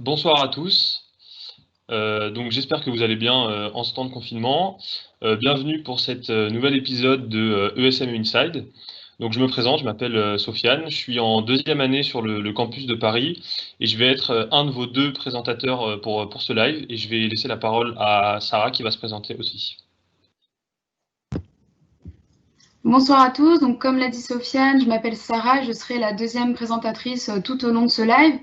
Bonsoir à tous. Donc j'espère que vous allez bien en ce temps de confinement. Bienvenue pour cet nouvel épisode de ESM Inside. Donc je me présente, je m'appelle Sofiane, je suis en deuxième année sur le campus de Paris et je vais être un de vos deux présentateurs pour ce live et je vais laisser la parole à Sarah qui va se présenter aussi. Bonsoir à tous, donc comme l'a dit Sofiane, je m'appelle Sarah, je serai la deuxième présentatrice tout au long de ce live.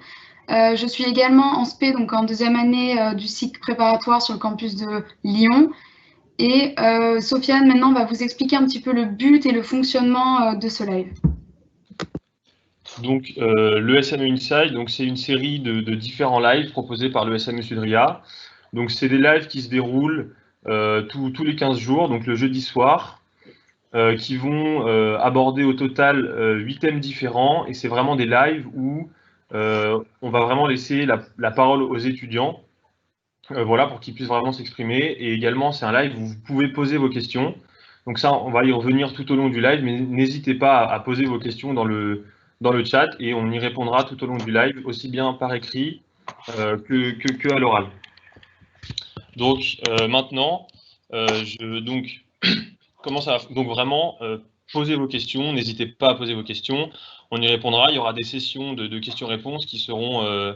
Je suis également en SP, donc en deuxième année du cycle préparatoire sur le campus de Lyon. Et Sofiane maintenant va vous expliquer un petit peu le but et le fonctionnement de ce live. Donc le SME Inside, donc c'est une série de différents lives proposés par le SME Sudria. Donc c'est des lives qui se déroulent tous les 15 jours, donc le jeudi soir. Qui vont aborder au total 8 thèmes différents et c'est vraiment des lives où on va vraiment laisser la parole aux étudiants voilà, pour qu'ils puissent vraiment s'exprimer et également c'est un live où vous pouvez poser vos questions. Donc ça, on va y revenir tout au long du live, mais n'hésitez pas à poser vos questions dans le chat et on y répondra tout au long du live, aussi bien par écrit que à l'oral. Donc maintenant, comment ça va? Donc vraiment, posez vos questions, n'hésitez pas à poser vos questions, on y répondra, il y aura des sessions de questions-réponses qui seront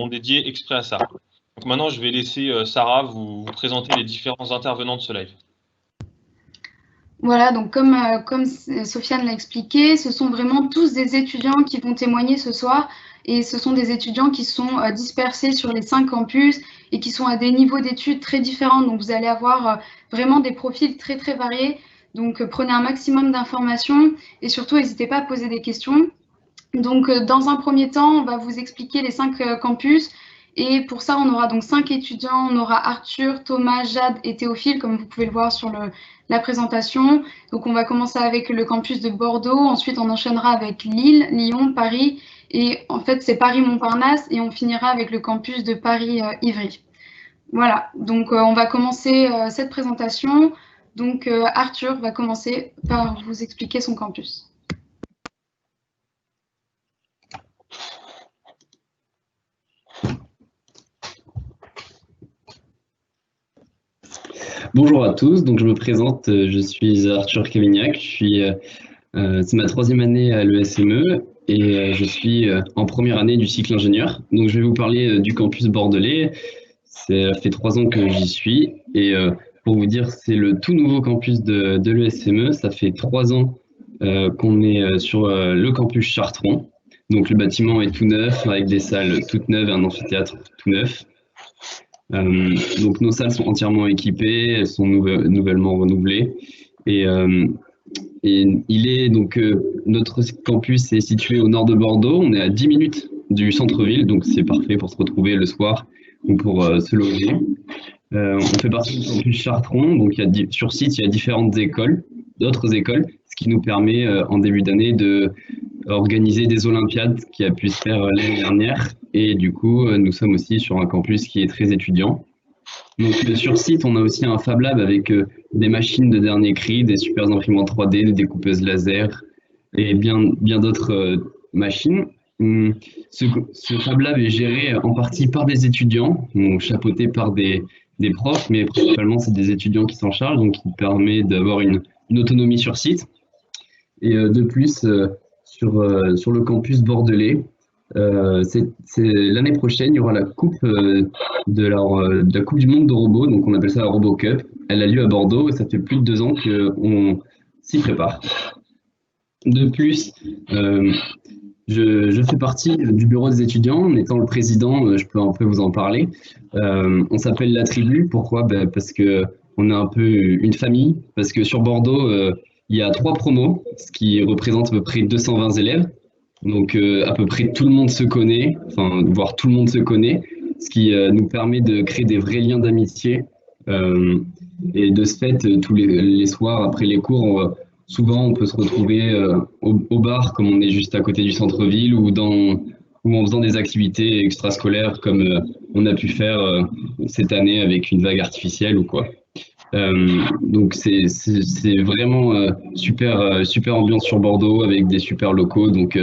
dédiées exprès à ça. Donc maintenant, je vais laisser Sarah vous présenter les différents intervenants de ce live. Voilà, donc comme Sofiane l'a expliqué, ce sont vraiment tous des étudiants qui vont témoigner ce soir et ce sont des étudiants qui sont dispersés sur les 5 campus et qui sont à des niveaux d'études très différents. Donc vous allez avoir vraiment des profils très très variés. Donc prenez un maximum d'informations et surtout n'hésitez pas à poser des questions. Donc dans un premier temps, on va vous expliquer les 5 campus. Et pour ça, on aura donc 5 étudiants. On aura Arthur, Thomas, Jade et Théophile, comme vous pouvez le voir sur la présentation. Donc on va commencer avec le campus de Bordeaux. Ensuite, on enchaînera avec Lille, Lyon, Paris. Et en fait, c'est Paris-Montparnasse. Et on finira avec le campus de Paris-Ivry. Voilà, donc on va commencer cette présentation. Donc Arthur va commencer par vous expliquer son campus. Bonjour à tous, donc je me présente, je suis Arthur Cavignac, c'est ma troisième année à l'ESME et je suis en première année du cycle ingénieur. Donc je vais vous parler du campus bordelais, ça fait 3 ans que j'y suis et pour vous dire c'est le tout nouveau campus de l'ESME, ça fait 3 ans qu'on est sur le campus Chartron. Donc le bâtiment est tout neuf avec des salles toutes neuves et un amphithéâtre tout neuf. Donc nos salles sont entièrement équipées, elles sont nouvellement renouvelées et il est donc notre campus est situé au nord de Bordeaux, on est à 10 minutes du centre-ville, donc c'est parfait pour se retrouver le soir ou pour se loger. On fait partie du campus Chartron, donc sur site il y a différentes écoles, d'autres écoles, ce qui nous permet en début d'année de organiser des Olympiades qui a pu se faire l'année dernière. Et du coup, nous sommes aussi sur un campus qui est très étudiant. Donc sur site, on a aussi un Fab Lab avec des machines de dernier cri, des super imprimantes 3D, des découpeuses laser et bien d'autres machines. Ce Fab Lab est géré en partie par des étudiants, donc chapeauté par des profs, mais principalement c'est des étudiants qui s'en chargent, donc qui permet d'avoir une autonomie sur site. Et de plus, sur le campus bordelais, l'année prochaine, il y aura la coupe de la Coupe du Monde de robots, donc on appelle ça la Robo Cup. Elle a lieu à Bordeaux et ça fait plus de 2 ans qu'on s'y prépare. De plus, je fais partie du bureau des étudiants. En étant le président, je peux un peu vous en parler. On s'appelle la tribu. Pourquoi? Parce qu'on est un peu une famille. Parce que sur Bordeaux, il y a 3 promos, ce qui représente à peu près 220 élèves. Donc à peu près tout le monde se connaît, enfin voire tout le monde se connaît, ce qui nous permet de créer des vrais liens d'amitié. Et de ce fait, tous les soirs après les cours, souvent on peut se retrouver au bar, comme on est juste à côté du centre-ville, ou en faisant des activités extrascolaires comme on a pu faire cette année avec une vague artificielle ou quoi. Donc c'est vraiment super ambiance sur Bordeaux avec des super locaux. Donc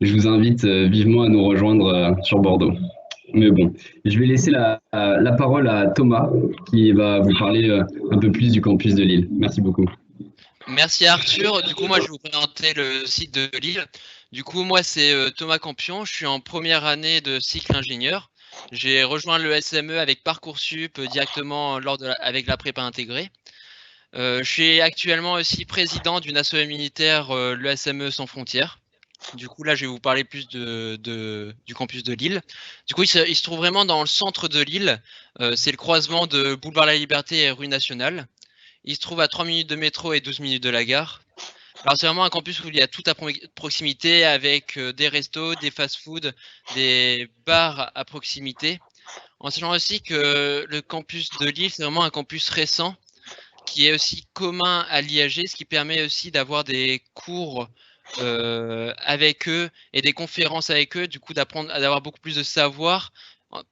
je vous invite vivement à nous rejoindre sur Bordeaux. Mais bon, je vais laisser la parole à Thomas qui va vous parler un peu plus du campus de Lille. Merci beaucoup. Merci Arthur. Du coup, moi, je vais vous présenter le site de Lille. Du coup, moi, c'est Thomas Campion. Je suis en première année de cycle ingénieur. J'ai rejoint le SME avec Parcoursup directement avec la prépa intégrée. Je suis actuellement aussi président d'une asso militaire, le SME Sans Frontières. Du coup, là, je vais vous parler plus du campus de Lille. Du coup, il se trouve vraiment dans le centre de Lille. C'est le croisement de Boulevard La Liberté et rue Nationale. Il se trouve à 3 minutes de métro et 12 minutes de la gare. Alors, c'est vraiment un campus où il y a tout à proximité avec des restos, des fast-food, des bars à proximité. En sachant aussi que le campus de Lille, c'est vraiment un campus récent qui est aussi commun à l'IAG, ce qui permet aussi d'avoir des cours avec eux et des conférences avec eux, du coup d'avoir beaucoup plus de savoir,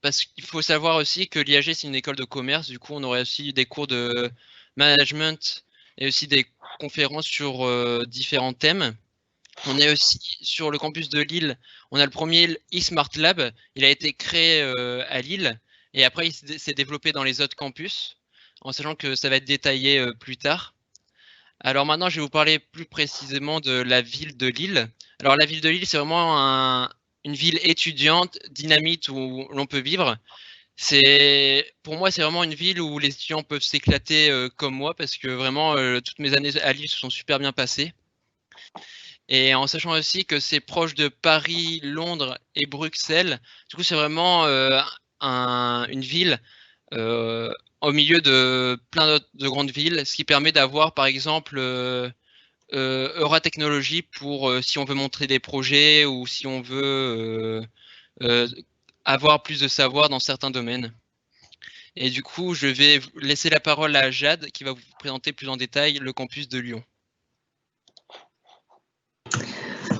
parce qu'il faut savoir aussi que l'IAG c'est une école de commerce, du coup on aurait aussi des cours de management et aussi des conférences sur différents thèmes. On est aussi sur le campus de Lille, on a le premier eSmart Lab, il a été créé à Lille et après il s'est développé dans les autres campus, en sachant que ça va être détaillé plus tard. Alors maintenant, je vais vous parler plus précisément de la ville de Lille. Alors la ville de Lille, c'est vraiment une ville étudiante, dynamique où l'on peut vivre. Pour moi, c'est vraiment une ville où les étudiants peuvent s'éclater comme moi, parce que vraiment, toutes mes années à Lille se sont super bien passées. Et en sachant aussi que c'est proche de Paris, Londres et Bruxelles, du coup, c'est vraiment une ville au milieu de plein de grandes villes, ce qui permet d'avoir par exemple Euratechnologie pour si on veut montrer des projets ou si on veut avoir plus de savoir dans certains domaines. Et du coup, je vais laisser la parole à Jade qui va vous présenter plus en détail le campus de Lyon.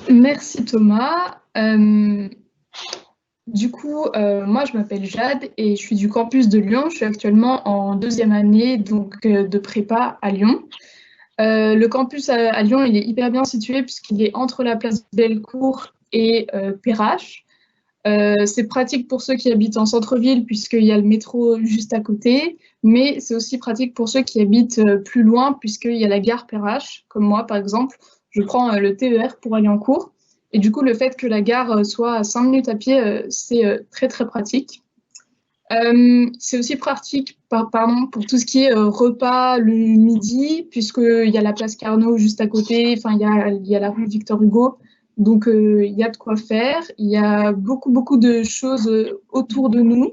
Merci Thomas. Du coup, moi je m'appelle Jade et je suis du campus de Lyon. Je suis actuellement en deuxième année donc, de prépa à Lyon. Le campus à Lyon, il est hyper bien situé puisqu'il est entre la place Bellecour et Perrache. C'est pratique pour ceux qui habitent en centre-ville puisqu'il y a le métro juste à côté, mais c'est aussi pratique pour ceux qui habitent plus loin puisqu'il y a la gare Perrache, comme moi par exemple. Je prends le TER pour aller en cours. Et du coup, le fait que la gare soit à 5 minutes à pied, c'est très, très pratique. C'est aussi pratique pour tout ce qui est repas le midi, puisqu'il y a la place Carnot juste à côté, enfin, il y a la rue Victor Hugo. Donc, il y a de quoi faire. Il y a beaucoup, beaucoup de choses autour de nous.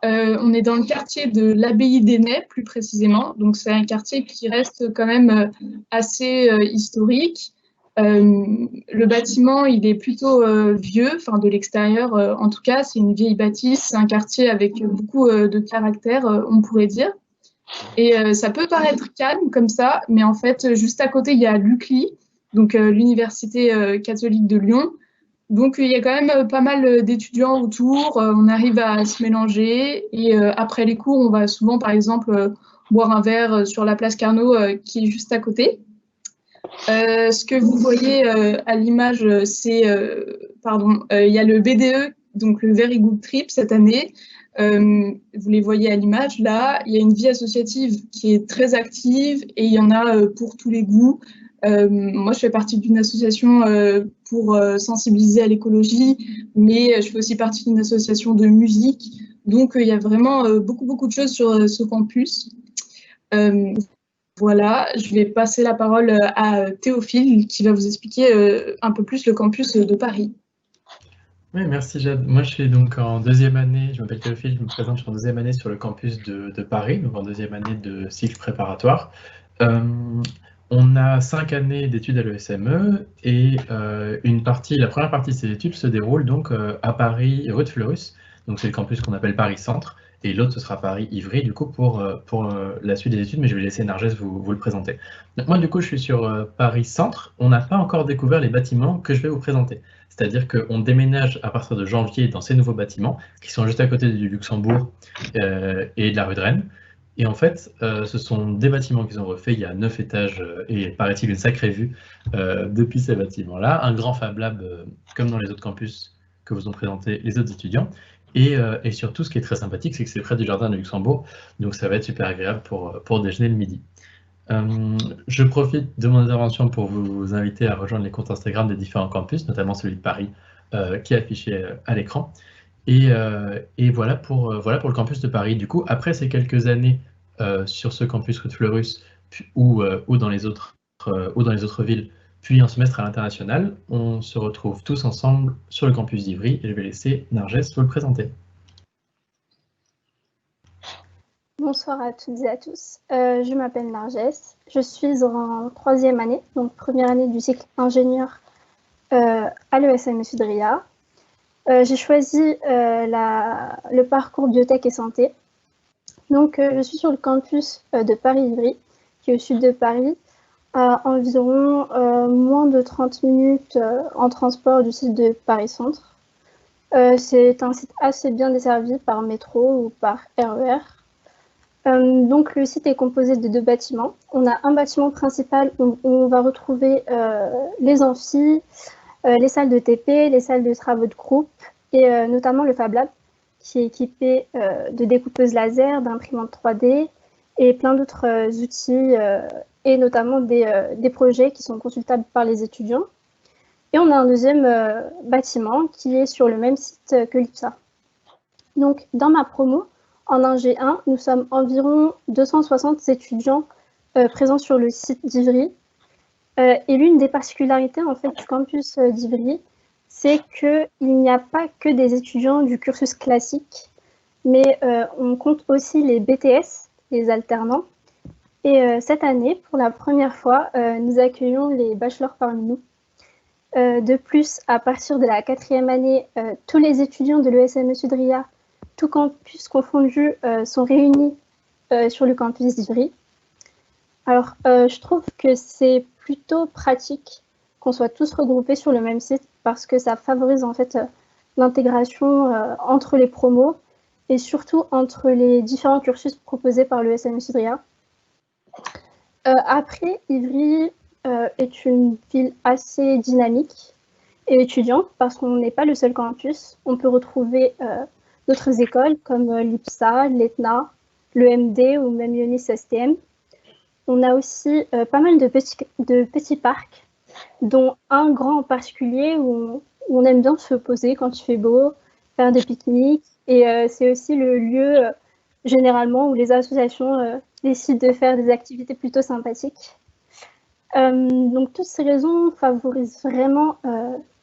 On est dans le quartier de l'Abbaye d'Ainay, plus précisément. Donc, c'est un quartier qui reste quand même assez historique. Le bâtiment, il est plutôt vieux, enfin de l'extérieur en tout cas, c'est une vieille bâtisse, c'est un quartier avec beaucoup de caractère, on pourrait dire. Et ça peut paraître calme comme ça, mais en fait, juste à côté, il y a l'UCLI, donc l'Université catholique de Lyon. Donc il y a quand même pas mal d'étudiants autour, on arrive à se mélanger et après les cours, on va souvent par exemple boire un verre sur la place Carnot qui est juste à côté. Ce que vous voyez à l'image, c'est, il y a le BDE, donc le Very Good Trip cette année. Vous les voyez à l'image là. Il y a une vie associative qui est très active et il y en a pour tous les goûts. Moi, je fais partie d'une association pour sensibiliser à l'écologie, mais je fais aussi partie d'une association de musique. Donc, il y a vraiment beaucoup, beaucoup de choses sur ce campus. Voilà, je vais passer la parole à Théophile qui va vous expliquer un peu plus le campus de Paris. Oui, merci Jade. Moi, je suis donc en deuxième année, je m'appelle Théophile, je me présente, je suis en deuxième année sur le campus de Paris, donc en deuxième année de cycle préparatoire. On a 5 années d'études à l'ESME et la première partie de ces études se déroule donc à Paris, rue de Fleurus, donc c'est le campus qu'on appelle Paris Centre, et l'autre ce sera Paris-Ivry du coup pour la suite des études, mais je vais laisser Narges vous le présenter. Donc, moi du coup je suis sur Paris Centre, on n'a pas encore découvert les bâtiments que je vais vous présenter. C'est-à-dire qu'on déménage à partir de janvier dans ces nouveaux bâtiments qui sont juste à côté du Luxembourg et de la rue de Rennes. Et en fait, ce sont des bâtiments qu'ils ont refaits, il y a 9 étages et paraît-il une sacrée vue depuis ces bâtiments-là. Un grand Fab Lab comme dans les autres campus que vous ont présenté les autres étudiants. Et surtout, ce qui est très sympathique, c'est que c'est près du jardin de Luxembourg, donc ça va être super agréable pour déjeuner le midi. Je profite de mon intervention pour vous inviter à rejoindre les comptes Instagram des différents campus, notamment celui de Paris, qui est affiché à l'écran. Et voilà pour le campus de Paris. Du coup, après ces quelques années sur ce campus rue de Fleurus ou dans les autres villes, puis un semestre à l'international, on se retrouve tous ensemble sur le campus d'Ivry et je vais laisser Narges vous le présenter. Bonsoir à toutes et à tous. Je m'appelle Narges. Je suis en 3e année, donc première année du cycle ingénieur à l'ESM Sudria. J'ai choisi le parcours biotech et santé. Donc, je suis sur le campus de Paris-Ivry, qui est au sud de Paris, à environ moins de 30 minutes en transport du site de Paris-Centre. C'est un site assez bien desservi par métro ou par RER. Donc, le site est composé de 2 bâtiments. On a un bâtiment principal où on va retrouver les amphis, les salles de TP, les salles de travaux de groupe et notamment le Fab Lab qui est équipé de découpeuses laser, d'imprimantes 3D et plein d'autres outils et notamment des projets qui sont consultables par les étudiants. Et on a un deuxième bâtiment qui est sur le même site que l'IPSA. Donc dans ma promo, en Ingé 1, nous sommes environ 260 étudiants présents sur le site d'Ivry. Et l'une des particularités en fait, du campus d'Ivry, c'est qu'il n'y a pas que des étudiants du cursus classique, mais on compte aussi les BTS, les alternants. Et cette année, pour la première fois, nous accueillons les bachelors parmi nous. De plus, à partir de la 4e année, tous les étudiants de l'ESM Sudria, tout campus confondu, sont réunis sur le campus d'Ivry. Alors, je trouve que c'est plutôt pratique qu'on soit tous regroupés sur le même site parce que ça favorise en fait l'intégration entre les promos et surtout entre les différents cursus proposés par l'ESM Sudria. Après, Ivry est une ville assez dynamique et étudiante parce qu'on n'est pas le seul campus. On peut retrouver d'autres écoles comme l'IPSA, l'ETNA, l'EMD ou même l'UNIS STM. On a aussi pas mal de petits parcs, dont un grand en particulier où on aime bien se poser quand il fait beau, faire des pique-niques. Et c'est aussi le lieu, généralement, où les associations décident de faire des activités plutôt sympathiques. Donc, toutes ces raisons favorisent vraiment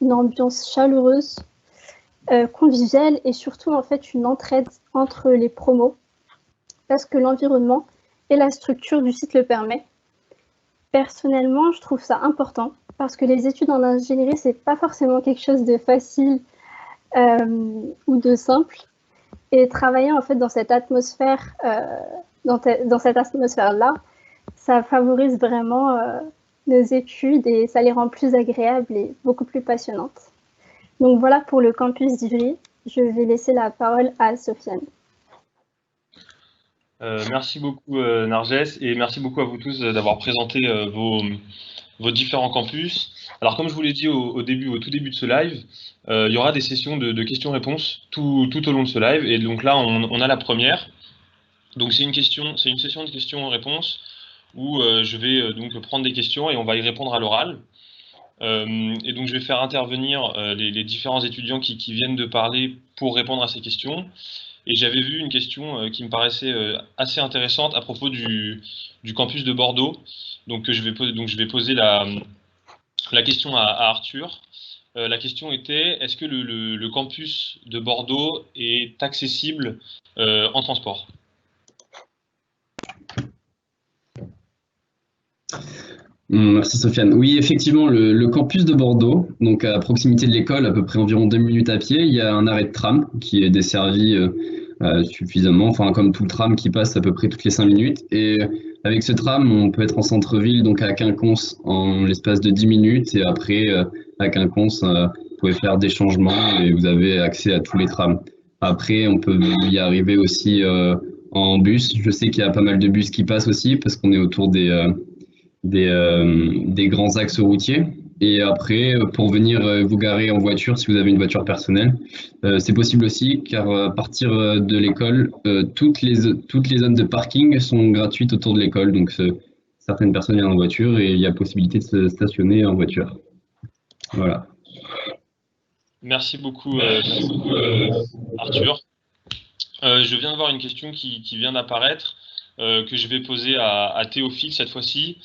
une ambiance chaleureuse, conviviale et surtout, en fait, une entraide entre les promos parce que l'environnement et la structure du site le permet. Personnellement, je trouve ça important parce que les études en ingénierie, c'est pas forcément quelque chose de facile ou de simple. Et travailler en fait dans cette atmosphère, dans cette atmosphère-là, ça favorise vraiment nos études et ça les rend plus agréables et beaucoup plus passionnantes. Donc voilà pour le campus d'Ivry. Je vais laisser la parole à Sofiane. Merci beaucoup Narges et merci beaucoup à vous tous d'avoir présenté vos différents campus. Alors comme je vous l'ai dit au tout début de ce live, il y aura des sessions de questions-réponses tout au long de ce live et donc là on a la première. Donc c'est une session de questions-réponses où je vais donc prendre des questions et on va y répondre à l'oral. Et donc je vais faire intervenir les différents étudiants qui viennent de parler pour répondre à ces questions. Et j'avais vu une question qui me paraissait assez intéressante à propos du campus de Bordeaux. Donc je vais poser la question à Arthur. La question était, est-ce que le campus de Bordeaux est accessible en transport ? Merci Sofiane. Oui, effectivement, le campus de Bordeaux, donc à proximité de l'école, à peu près environ 2 minutes à pied, il y a un arrêt de tram qui est desservi suffisamment, enfin comme tout tram qui passe à peu près toutes les 5 minutes. Et avec ce tram, on peut être en centre-ville, donc à Quinconce, en l'espace de 10 minutes. Et après, à Quinconce, vous pouvez faire des changements et vous avez accès à tous les trams. Après, on peut y arriver aussi en bus. Je sais qu'il y a pas mal de bus qui passent aussi parce qu'on est autour des grands axes routiers. Et après, pour venir vous garer en voiture, si vous avez une voiture personnelle, c'est possible aussi, car à partir de l'école, toutes les zones de parking sont gratuites autour de l'école. Donc, certaines personnes viennent en voiture et il y a possibilité de se stationner en voiture. Voilà. Merci beaucoup, Arthur. Je viens de voir une question qui vient d'apparaître, que je vais poser à Théophile cette fois-ci.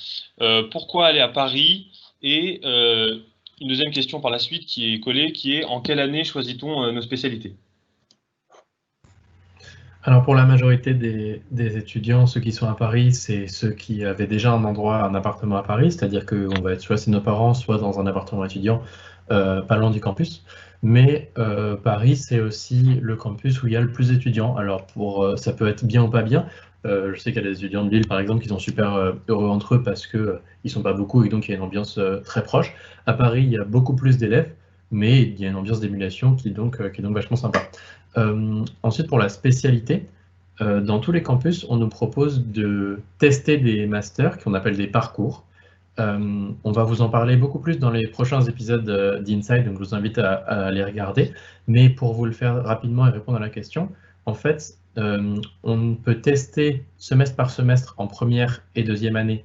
Pourquoi aller à Paris? Et une deuxième question par la suite qui est collée, qui est en quelle année choisit-on nos spécialités? Alors pour la majorité des étudiants, ceux qui sont à Paris, c'est ceux qui avaient déjà un appartement à Paris, c'est-à-dire qu'on va être soit chez nos parents, soit dans un appartement étudiant pas loin du campus. Mais Paris, c'est aussi le campus où il y a le plus d'étudiants. Alors ça peut être bien ou pas bien. Je sais qu'il y a des étudiants de Lille, par exemple, qui sont super heureux entre eux parce qu'ils ne sont pas beaucoup et donc il y a une ambiance très proche. À Paris, il y a beaucoup plus d'élèves, mais il y a une ambiance d'émulation qui est donc vachement sympa. Ensuite, pour la spécialité, dans tous les campus, on nous propose de tester des masters qu'on appelle des parcours. On va vous en parler beaucoup plus dans les prochains épisodes d'Inside, donc je vous invite à les regarder. Mais pour vous le faire rapidement et répondre à la question, en fait, on peut tester semestre par semestre en première et deuxième année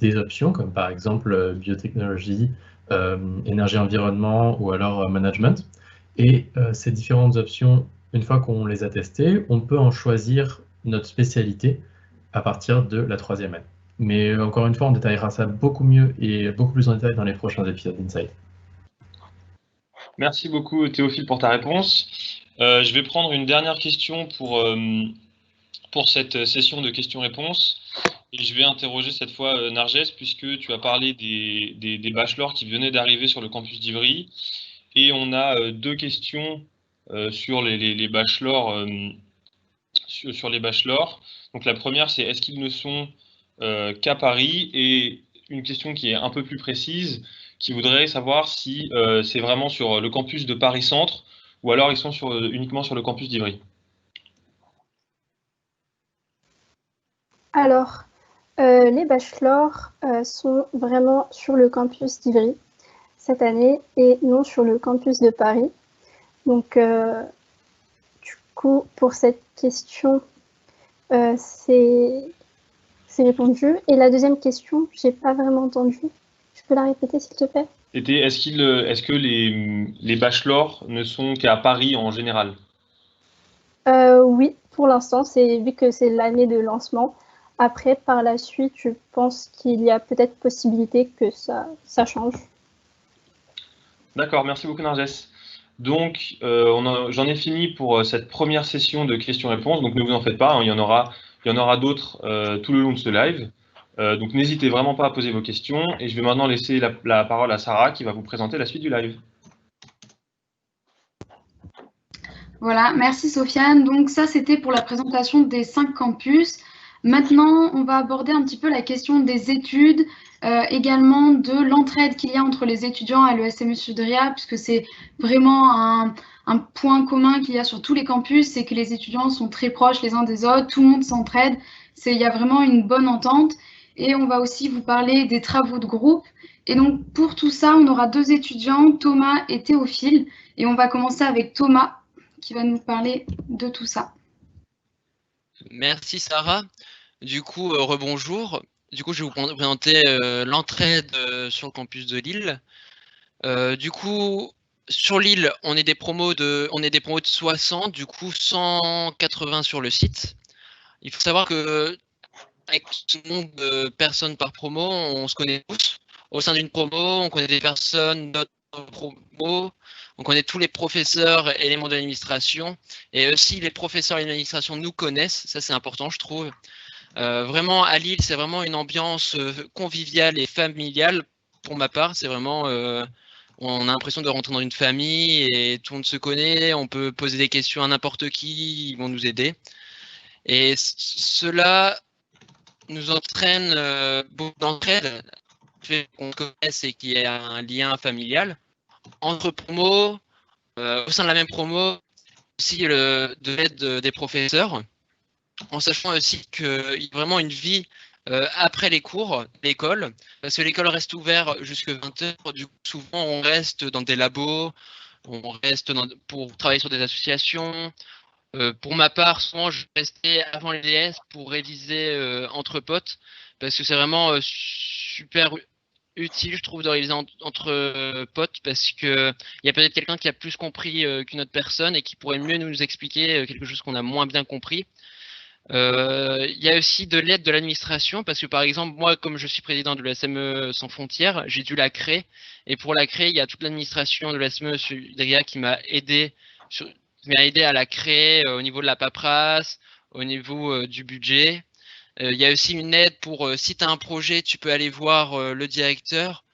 des options, comme par exemple biotechnologie, énergie-environnement ou alors management. Et ces différentes options, une fois qu'on les a testées, on peut en choisir notre spécialité à partir de la troisième année. Mais encore une fois, on détaillera ça beaucoup mieux et beaucoup plus en détail dans les prochains épisodes d'Inside. Merci beaucoup Théophile pour ta réponse. Je vais prendre une dernière question pour cette session de questions-réponses. Et je vais interroger cette fois Narges, puisque tu as parlé des bachelors qui venaient d'arriver sur le campus d'Ivry. Et on a deux questions sur les bachelors. Sur les bachelors. Donc la première, c'est est-ce qu'ils ne sont qu'à Paris? Et une question qui est un peu plus précise, qui voudrait savoir si c'est vraiment sur le campus de Paris-Centre ou alors ils sont uniquement sur le campus d'Ivry. Alors, les bachelors sont vraiment sur le campus d'Ivry cette année et non sur le campus de Paris. Donc, du coup, pour cette question, c'est répondu. Et la deuxième question, j'ai pas vraiment entendu. Tu peux la répéter, s'il te plaît? C'était est-ce que les bachelors ne sont qu'à Paris en général? Oui, pour l'instant, vu que c'est l'année de lancement. Après, par la suite, je pense qu'il y a peut-être possibilité que ça change. D'accord, merci beaucoup Narges. Donc, j'en ai fini pour cette première session de questions-réponses. Donc, ne vous en faites pas, hein, il y en aura d'autres tout le long de ce live. Donc, n'hésitez vraiment pas à poser vos questions. Et je vais maintenant laisser la parole à Sarah qui va vous présenter la suite du live. Voilà, merci Sofiane. Donc ça, c'était pour la présentation des 5 campus. Maintenant, on va aborder un petit peu la question des études, également de l'entraide qu'il y a entre les étudiants à l'ESMU Sudria, puisque c'est vraiment un point commun qu'il y a sur tous les campus, c'est que les étudiants sont très proches les uns des autres, tout le monde s'entraide, il y a vraiment une bonne entente. Et on va aussi vous parler des travaux de groupe. Et donc, pour tout ça, on aura 2 étudiants, Thomas et Théophile. Et on va commencer avec Thomas, qui va nous parler de tout ça. Merci Sarah. Du coup, rebonjour. Du coup, je vais vous présenter l'entraide sur le campus de Lille. Du coup, sur Lille, on est des promos de 60, du coup 180 sur le site. Il faut savoir que avec ce nombre de personnes par promo, on se connaît tous. Au sein d'une promo, on connaît des personnes d'autres promos. On connaît tous les professeurs et les membres de l'administration. Et aussi, les professeurs et l'administration nous connaissent. Ça, c'est important, je trouve. Vraiment, à Lille, c'est vraiment une ambiance conviviale et familiale. Pour ma part, c'est vraiment... on a l'impression de rentrer dans une famille et tout le monde se connaît. On peut poser des questions à n'importe qui. Ils vont nous aider. Et cela nous entraîne beaucoup d'entraide. Qu'on connaisse et qu'il y ait un lien familial. Entre promos, au sein de la même promo, aussi de l'aide des professeurs, en sachant aussi qu'il y a vraiment une vie après les cours, l'école, parce que l'école reste ouverte jusqu'à 20h. Du coup, souvent, on reste dans des labos, on reste pour travailler sur des associations. Pour ma part, souvent, je restais avant les DS pour réviser entre potes, parce que c'est vraiment super utile, je trouve, de réviser entre potes, parce que il y a peut-être quelqu'un qui a plus compris qu'une autre personne et qui pourrait mieux nous expliquer quelque chose qu'on a moins bien compris. Il y a aussi de l'aide de l'administration, parce que par exemple, moi, comme je suis président de l'ESME Sans Frontières, j'ai dû la créer. Et pour la créer, il y a toute l'administration de l'ESME Sudria qui m'a aidé, à la créer au niveau de la paperasse, au niveau du budget. Il y a aussi une aide pour, si tu as un projet, tu peux aller voir le directeur,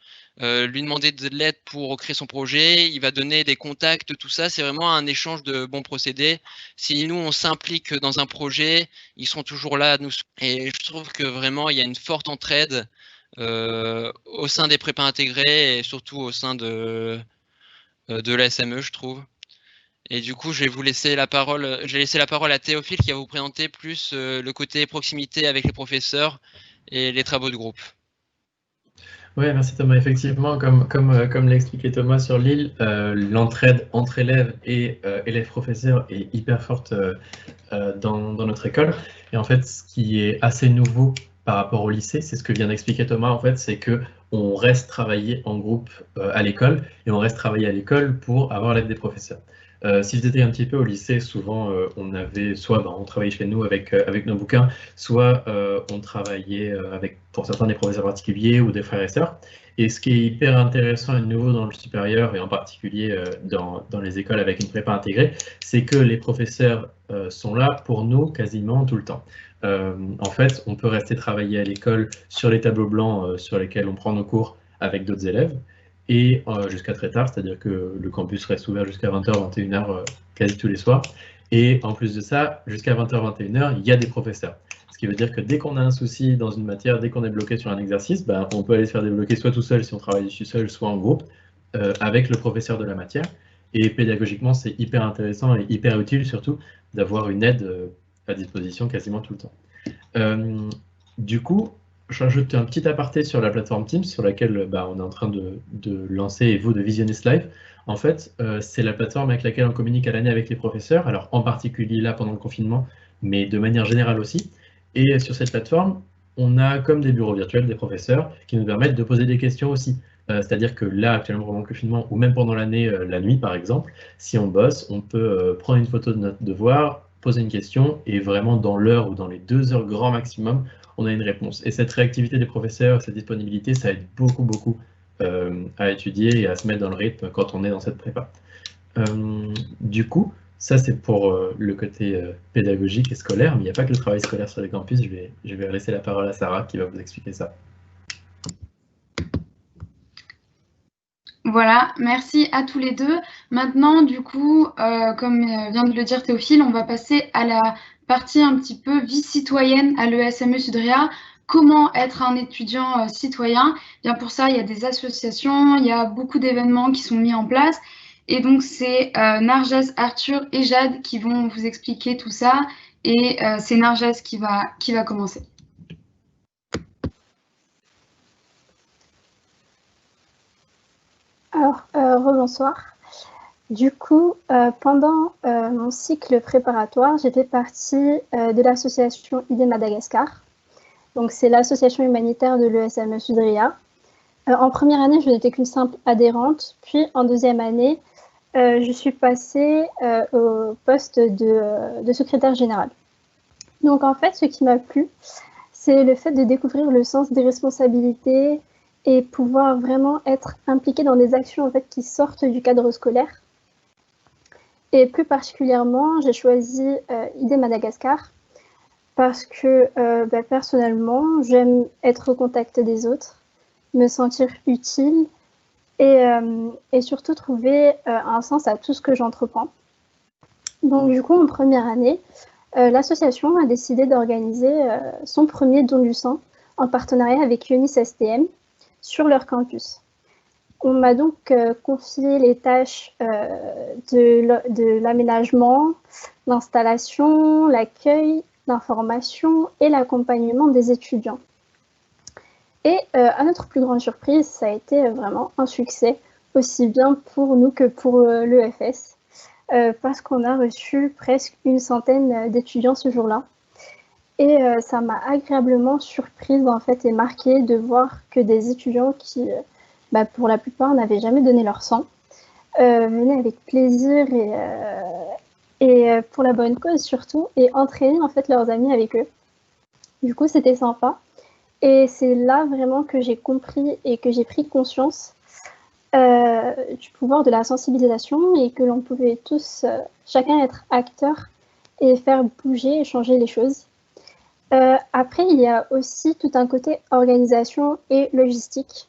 lui demander de l'aide pour créer son projet, il va donner des contacts, tout ça, c'est vraiment un échange de bons procédés. Si nous, on s'implique dans un projet, ils seront toujours là à nous. Et je trouve que vraiment, il y a une forte entraide au sein des prépas intégrés et surtout au sein de la SME, je trouve. Et du coup, je vais laisser la parole à Théophile qui va vous présenter plus le côté proximité avec les professeurs et les travaux de groupe. Oui, merci Thomas. Effectivement, comme l'a expliqué Thomas sur l'île, l'entraide entre élèves et élèves-professeurs est hyper forte dans notre école. Et en fait, ce qui est assez nouveau par rapport au lycée, c'est ce que vient d'expliquer Thomas, en fait, c'est qu'on reste travailler en groupe à l'école, et on reste travailler à l'école pour avoir l'aide des professeurs. Si j'étais un petit peu au lycée, souvent on avait soit on travaillait chez nous avec nos bouquins, soit on travaillait avec, pour certains, des professeurs particuliers ou des frères et sœurs. Et ce qui est hyper intéressant et nouveau dans le supérieur, et en particulier dans les écoles avec une prépa intégrée, c'est que les professeurs sont là pour nous quasiment tout le temps. En fait, on peut rester travailler à l'école sur les tableaux blancs sur lesquels on prend nos cours avec d'autres élèves, et jusqu'à très tard, c'est-à-dire que le campus reste ouvert jusqu'à 20h, 21h quasi tous les soirs. Et en plus de ça, jusqu'à 20h, 21h, il y a des professeurs. Ce qui veut dire que dès qu'on a un souci dans une matière, dès qu'on est bloqué sur un exercice, on peut aller se faire débloquer soit tout seul si on travaille dessus seul, soit en groupe, avec le professeur de la matière. Et pédagogiquement, c'est hyper intéressant et hyper utile surtout d'avoir une aide à disposition quasiment tout le temps. Du coup, j'ajoute un petit aparté sur la plateforme Teams sur laquelle on est en train de lancer, et vous de visionner ce live. En fait, c'est la plateforme avec laquelle on communique à l'année avec les professeurs, alors en particulier là pendant le confinement, mais de manière générale aussi. Et sur cette plateforme, on a comme des bureaux virtuels des professeurs qui nous permettent de poser des questions aussi. C'est-à-dire que là, actuellement, pendant le confinement, ou même pendant l'année, la nuit par exemple, si on bosse, on peut prendre une photo de notre devoir, poser une question, et vraiment dans l'heure ou dans les 2 heures grand maximum, on a une réponse. Et cette réactivité des professeurs, cette disponibilité, ça aide beaucoup à étudier et à se mettre dans le rythme quand on est dans cette prépa. Du coup, ça c'est pour le côté pédagogique et scolaire, mais il n'y a pas que le travail scolaire sur les campus. Je vais laisser la parole à Sarah qui va vous expliquer ça. Voilà, merci à tous les deux. Maintenant, du coup, comme vient de le dire Théophile, on va passer à la partie un petit peu vie citoyenne à l'ESME Sudria. Comment être un étudiant citoyen? Bien, pour ça, il y a des associations, il y a beaucoup d'événements qui sont mis en place. Et donc, c'est Narges, Arthur et Jade qui vont vous expliquer tout ça. Et c'est Narges qui va commencer. Alors, rebonsoir. Du coup, pendant mon cycle préparatoire, j'étais partie de l'association ID Madagascar. Donc, c'est l'association humanitaire de l'ESME Sudria. En première année, je n'étais qu'une simple adhérente. Puis, en deuxième année, je suis passée au poste de secrétaire générale. Donc, en fait, ce qui m'a plu, c'est le fait de découvrir le sens des responsabilités et pouvoir vraiment être impliquée dans des actions en fait, qui sortent du cadre scolaire. Et plus particulièrement, j'ai choisi ID Madagascar parce que personnellement, j'aime être au contact des autres, me sentir utile et surtout trouver un sens à tout ce que j'entreprends. Donc du coup, en première année, l'association a décidé d'organiser son premier don du sang en partenariat avec UNIS STM sur leur campus. On m'a donc confié les tâches de l'aménagement, l'installation, l'accueil, l'information et l'accompagnement des étudiants. Et à notre plus grande surprise, ça a été vraiment un succès, aussi bien pour nous que pour l'EFS, parce qu'on a reçu presque une centaine d'étudiants ce jour-là. Et ça m'a agréablement surprise en fait et marquée de voir que des étudiants qui, pour la plupart, n'avaient jamais donné leur sang, venaient avec plaisir et pour la bonne cause surtout, et entraîner en fait leurs amis avec eux. Du coup, c'était sympa. Et c'est là vraiment que j'ai compris et que j'ai pris conscience du pouvoir de la sensibilisation et que l'on pouvait tous, chacun être acteur et faire bouger et changer les choses. Après, il y a aussi tout un côté organisation et logistique,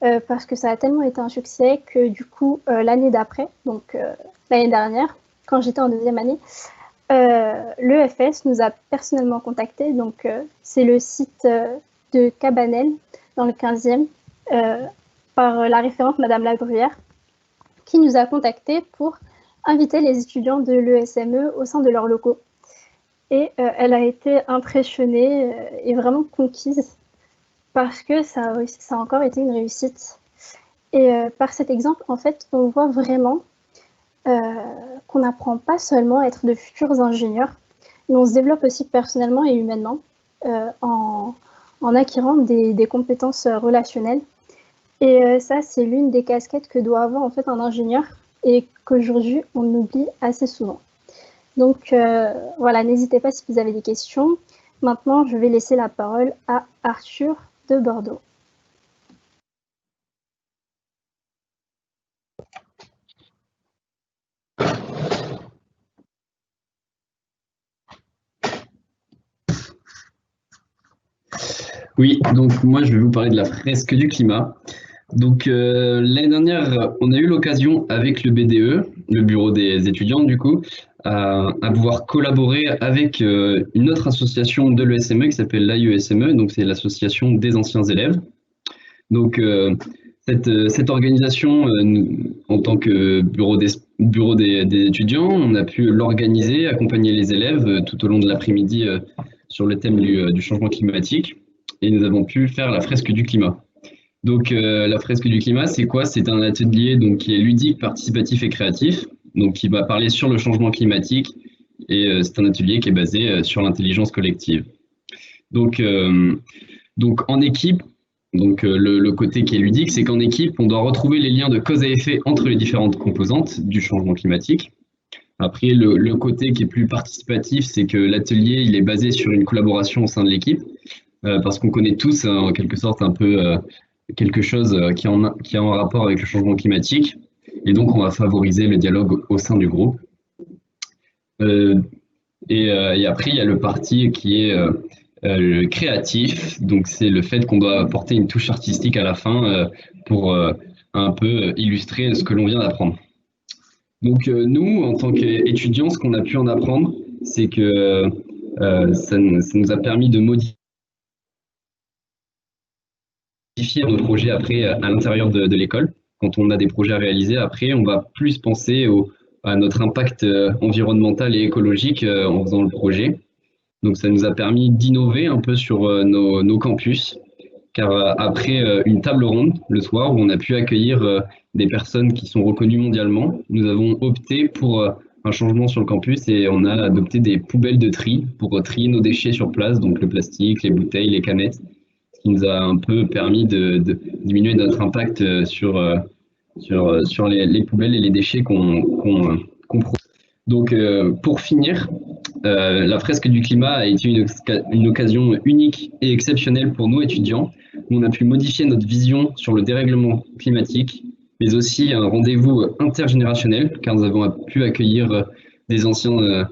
parce que ça a tellement été un succès que du coup, l'année d'après, donc l'année dernière, quand j'étais en deuxième année, l'EFS nous a personnellement contactés, donc c'est le site de Cabanel, dans le 15e, par la référente Madame Labruyère, qui nous a contactés pour inviter les étudiants de l'ESME au sein de leurs locaux. Et elle a été impressionnée et vraiment conquise parce que ça a encore été une réussite. Et par cet exemple, en fait, on voit vraiment qu'on n'apprend pas seulement à être de futurs ingénieurs, mais on se développe aussi personnellement et humainement en acquérant des compétences relationnelles. Et ça, c'est l'une des casquettes que doit avoir en fait un ingénieur et qu'aujourd'hui, on oublie assez souvent. Donc voilà, n'hésitez pas si vous avez des questions. Maintenant, je vais laisser la parole à Arthur de Bordeaux. Oui, donc moi je vais vous parler de la fresque du climat. Donc l'année dernière, on a eu l'occasion avec le BDE, le bureau des étudiants du coup, à pouvoir collaborer avec une autre association de l'ESME qui s'appelle l'AIESME, donc c'est l'association des anciens élèves. Donc cette organisation, en tant que bureau des étudiants, on a pu l'organiser, accompagner les élèves tout au long de l'après-midi sur le thème du changement climatique, et nous avons pu faire la fresque du climat. Donc la fresque du climat, c'est quoi? C'est un atelier donc, qui est ludique, participatif et créatif, donc qui va parler sur le changement climatique, et c'est un atelier qui est basé sur l'intelligence collective. Donc en équipe, donc le côté qui est ludique, c'est qu'en équipe, on doit retrouver les liens de cause à effet entre les différentes composantes du changement climatique. Après, le côté qui est plus participatif, c'est que l'atelier, il est basé sur une collaboration au sein de l'équipe, parce qu'on connaît tous en quelque sorte un peu quelque chose qui est en rapport avec le changement climatique, et donc on va favoriser le dialogue au sein du groupe. Et après, il y a le parti qui est le créatif, donc c'est le fait qu'on doit apporter une touche artistique à la fin pour un peu illustrer ce que l'on vient d'apprendre. Donc nous, en tant qu'étudiants, ce qu'on a pu en apprendre, c'est que ça nous a permis de modifier nos projets après à l'intérieur de l'école. Quand on a des projets à réaliser, après, on va plus penser à notre impact environnemental et écologique en faisant le projet. Donc ça nous a permis d'innover un peu sur nos campus, car après une table ronde le soir où on a pu accueillir des personnes qui sont reconnues mondialement, nous avons opté pour un changement sur le campus et on a adopté des poubelles de tri pour trier nos déchets sur place, donc le plastique, les bouteilles, les canettes, ce qui nous a un peu permis de diminuer notre impact sur les poubelles et les déchets qu'on produit. Donc pour finir, la fresque du climat a été une occasion unique et exceptionnelle pour nous étudiants, où on a pu modifier notre vision sur le dérèglement climatique, mais aussi un rendez-vous intergénérationnel, car nous avons pu accueillir des anciens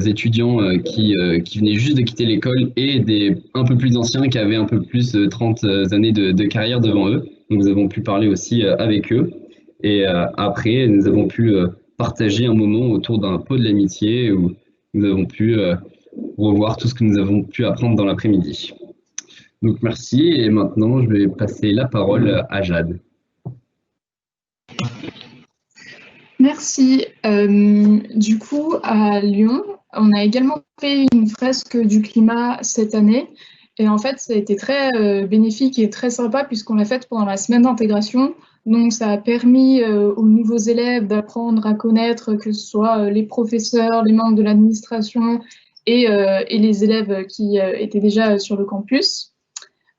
étudiants qui venaient juste de quitter l'école et des un peu plus anciens qui avaient un peu plus de 30 années de carrière devant eux. Donc nous avons pu parler aussi avec eux. Et après, nous avons pu partager un moment autour d'un pot de l'amitié où nous avons pu revoir tout ce que nous avons pu apprendre dans l'après-midi. Donc merci, et maintenant je vais passer la parole à Jade. Merci. Du coup, à Lyon, on a également fait une fresque du climat cette année. Et en fait, ça a été très bénéfique et très sympa puisqu'on l'a fait pendant la semaine d'intégration. Donc, ça a permis aux nouveaux élèves d'apprendre à connaître que ce soit les professeurs, les membres de l'administration et les élèves qui étaient déjà sur le campus.